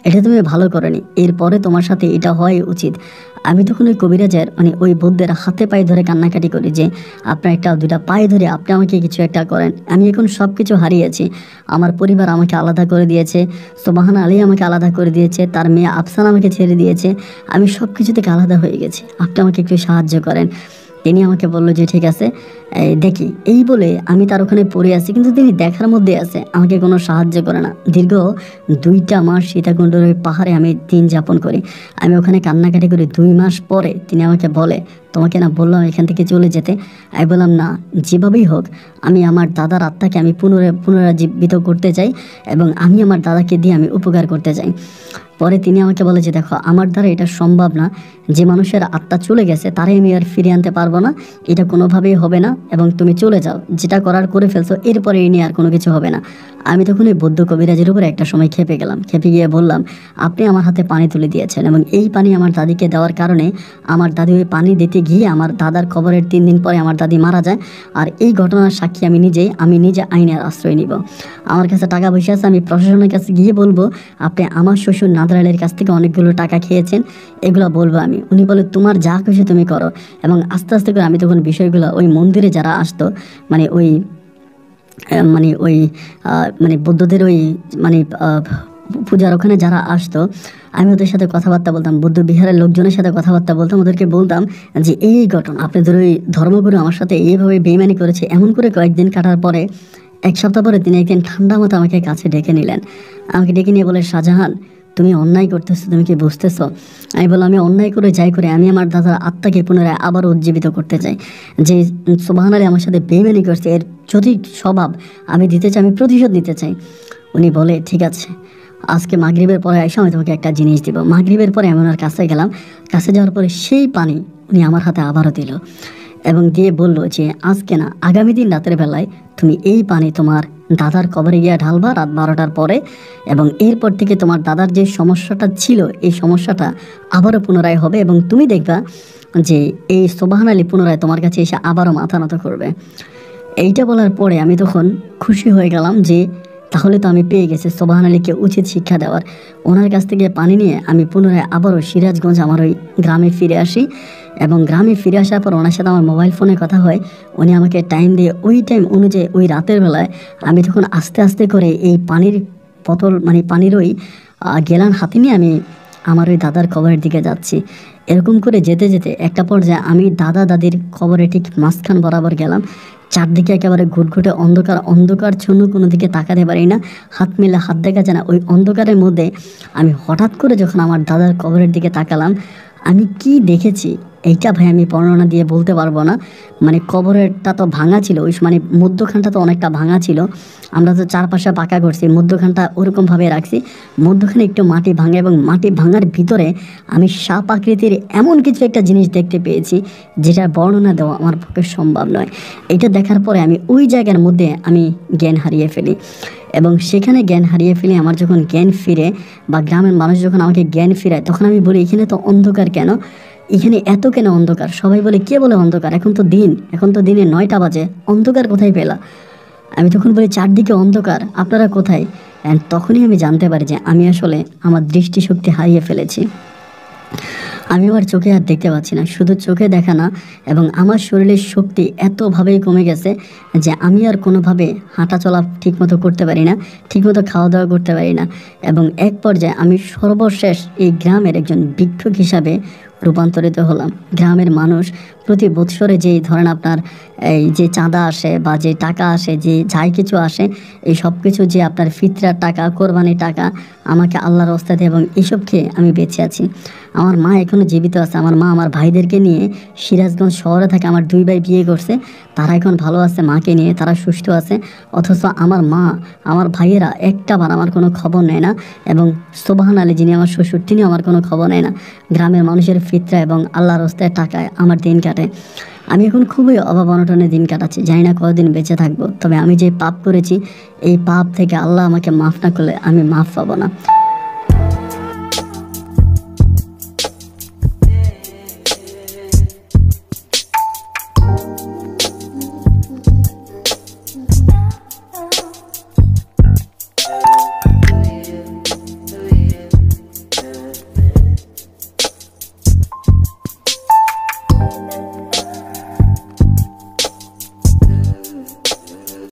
এটা তুমি ভালো করনি। এরপরে তোমার সাথে এটা হওয়াই উচিত। আমি তখন ওই কবিরাজের ওই বৌদ্ধের হাতে পায়ে ধরে কান্নাকাটি করি যে আপনার 1-2টা পায়ে ধরে আপনি আমাকে কিছু একটা করেন। আমি এখন সব কিছু হারিয়েছি। আমার পরিবার আমাকে আলাদা করে দিয়েছে, সুবহান আলী আমাকে আলাদা করে দিয়েছে, তার মেয়ে আফসানা আমাকে ছেড়ে দিয়েছে। আমি সব কিছু থেকে আলাদা হয়ে গেছি, আপনি আমাকে একটু সাহায্য করেন। তিনি আমাকে বললো যে ঠিক আছে দেখি। এই বলে আমি তার ওখানে পড়ে আছি, কিন্তু তিনি দেখার মধ্যে আছে, আমাকে কোনো সাহায্য করে না। দীর্ঘ 2টা মাস সীতাকুণ্ডের ওই পাহাড়ে আমি দিন যাপন করি। আমি ওখানে কান্নাকাটি করি। 2 মাস পরে তিনি আমাকে বলে তোমাকে না বললাম এখান থেকে চলে যেতে? আমি বললাম না, যেভাবেই হোক আমি আমার দাদার আত্মাকে আমি পুনরাজীবিত করতে চাই এবং আমি আমার দাদাকে দিয়ে আমি উপকার করতে চাই। পরে তিনি আমাকে বলে যে দেখো আমার দ্বারা এটা সম্ভব না, যে মানুষের আত্মা চলে গেছে তারাই আমি আর ফিরিয়ে আনতে পারবো না, এটা কোনোভাবেই হবে না এবং তুমি চলে যাও, যেটা করার করে ফেলছো, এরপরে এই নিয়ে আর কোনো কিছু হবে না। আমি তখন ওই বৌদ্ধ কবিরাজের উপরে একটা সময় খেপে গেলাম। খেপে গিয়ে বললাম আপনি আমার হাতে পানি তুলে দিয়েছেন এবং এই পানি আমার দাদিকে দেওয়ার কারণে আমার দাদি ওই পানি দিতে গিয়ে আমার দাদার কবরের 3 দিন পরে আমার দাদি মারা যায়। আর এই ঘটনার সাক্ষী আমি নিজে আইনের আশ্রয় নিব। আমার কাছে টাকা পয়সা আছে, আমি প্রশাসনের কাছে গিয়ে বলবো আপনি আমার শ্বশুর নাদর আলীর কাছ থেকে অনেকগুলো টাকা খেয়েছেন, এগুলো বলবো আমি। উনি বলে তোমার যা খুশি তুমি করো। এবং আস্তে আস্তে করে আমি তখন বিষয়গুলো ওই মন্দিরে যারা আসতো, বৌদ্ধদের পূজার ওখানে যারা আসতো, আমি ওদের সাথে কথাবার্তা বলতাম, বৌদ্ধ বিহারের লোকজনের সাথে কথাবার্তা বলতাম। ওদেরকে বলতাম যে এই ঘটনা আপনাদের ওই ধর্মগুরু আমার সাথে এইভাবে বেইমানি করেছে। এমন করে কয়েকদিন কাটার পরে 1 সপ্তাহ পরে তিনি একদিন ঠান্ডা মতো আমাকে কাছে ডেকে নিলেন। আমাকে ডেকে নিয়ে বলে শাহজাহান তুমি অন্যায় করতেছো, তুমি কি বুঝতেছো? আমি বললাম আমি অন্যায় করে যাই করে আমি আমার দাদার আত্মাকে পুনরায় আবার উজ্জীবিত করতে চাই। যে সুবহান আলী আমার সাথে বেইমানি করছে এর যদি স্বভাব আমি দিতে চাই, আমি প্রতিশোধ নিতে চাই। উনি বলে ঠিক আছে, আজকে মাগরিবের পরে এসে আমি তোমাকে একটা জিনিস দিব। মাগরিবের পরে আমি ওনার কাছে গেলাম, কাছে যাওয়ার পরে সেই পানি উনি আমার হাতে আবারও দিল এবং দিয়ে বলল যে আজকে না, আগামী দিন রাতের বেলায় তুমি এই পানি তোমার দাদার কবরে গিয়ে ঢালবা রাত 12টার পরে, এবং এরপর থেকে তোমার দাদার যে সমস্যাটা ছিল এই সমস্যাটা আবারও পুনরায় হবে, এবং তুমি দেখবা যে এই সোবাহান আলী পুনরায় তোমার কাছে এসে আবারও মাথা নত করবে। এইটা বলার পরে আমি তখন খুশি হয়ে গেলাম যে তাহলে তো আমি পেয়ে গেছি সোবাহান আলীকে উচিত শিক্ষা দেওয়ার। ওনার কাছ থেকে পানি নিয়ে আমি পুনরায় আবারও সিরাজগঞ্জ আমার ওই গ্রামে ফিরে আসি, এবং গ্রামে ফিরে আসার পর ওনার সাথে আমার মোবাইল ফোনে কথা হয়। উনি আমাকে টাইম দিয়ে ওই টাইম অনুযায়ী ওই রাতের বেলায় আমি তখন আস্তে আস্তে করে এই পানির বোতল মানে পানির ওই গেলান হাতে নিয়ে আমি আমার ওই দাদার কবরের দিকে যাচ্ছি। এরকম করে যেতে যেতে একটা পর্যায়ে আমি দাদা দাদির কবরে ঠিক মাঝখান বরাবর গেলাম। চারদিকে একেবারে ঘুটঘুটে অন্ধকার, অন্ধকার জন্য কোনো দিকে তাকাতে পারি না, হাত মিলে হাত দেখা যায় না। ওই অন্ধকারের মধ্যে আমি হঠাৎ করে যখন আমার দাদার কবরের দিকে তাকালাম, আমি কি দেখেছি এইটা ভাই আমি বর্ণনা দিয়ে বলতে পারবো না। মানে কবরেরটা তো ভাঙা ছিল, ওই মানে মধ্যখানটা তো অনেকটা ভাঙা ছিল। আমরা তো চারপাশে পাকা করছি, মধ্যখানটা ওরকমভাবে রাখছি, মধ্যখানে একটু মাটি ভাঙা, এবং মাটি ভাঙার ভিতরে আমি সাপ আকৃতির এমন কিছু একটা জিনিস দেখতে পেয়েছি যেটা বর্ণনা দেওয়া আমার পক্ষে সম্ভব নয়। এটা দেখার পরে আমি ওই জায়গার মধ্যে আমি জ্ঞান হারিয়ে ফেলি, এবং সেখানে জ্ঞান হারিয়ে ফেলে আমার যখন জ্ঞান ফিরে বা গ্রামের মানুষ যখন আমাকে জ্ঞান ফিরায়, তখন আমি বলি এখানে তো অন্ধকার কেন, এখানে এত কেন অন্ধকার? সবাই বলে কে বলে অন্ধকার, এখন তো দিন, এখন তো দিনে 9টা বাজে, অন্ধকার কোথায় পেলা? আমি তখন বলি চারদিকে অন্ধকার, আপনারা কোথায়? অ্যান্ড তখনই আমি জানতে পারি যে আমি আসলে আমার দৃষ্টিশক্তি হারিয়ে ফেলেছি। আমি আমার চোখে আর দেখতে পাচ্ছি না, শুধু চোখে দেখা না, এবং আমার শরীরের শক্তি এতভাবেই কমে গেছে যে আমি আর কোনোভাবে হাঁটা চলা ঠিকমতো করতে পারি না, ঠিকমতো খাওয়া দাওয়া করতে পারি না, এবং এক পর্যায়ে আমি সর্বশেষ এই গ্রামের একজন ভিক্ষুক হিসাবে রূপান্তরিত হলাম। গ্রামের মানুষ প্রতি বৎসরে যেই ধরেন আপনার এই যে চাঁদা আসে বা যে টাকা আসে, যে যাই কিছু আসে, এই সব কিছু যে আপনার ফিতরার টাকা, কোরবানির টাকা আমাকে আল্লাহর ওস্তাদে, এবং এসব খেয়ে আমি বেঁচে আছি। আমার মা এখনও জীবিত আছে। আমার মা আমার ভাইদেরকে নিয়ে সিরাজগঞ্জ শহরে থাকে, আমার 2 ভাই বিয়ে করছে, তারা এখন ভালো আছে, মাকে নিয়ে তারা সুস্থ আছে। অথচ আমার মা, আমার ভাইয়েরা একটা বার আমার কোনো খবর নেয় না, এবং সোবাহান আলী যিনি আমার শ্বশুর, তিনিও আমার কোনো খবর নেয় না। গ্রামের মানুষের ফিতরা এবং আল্লাহর ওস্তাদের টাকায় আমার দিন কাটে। আমি এখন খুবই অভাব অনটনে দিন কাটাচ্ছি, জানি না কতদিন বেঁচে থাকবো। তবে আমি যে পাপ করেছি, এই পাপ থেকে আল্লাহ আমাকে মাফ না করলে আমি মাফ পাবো না।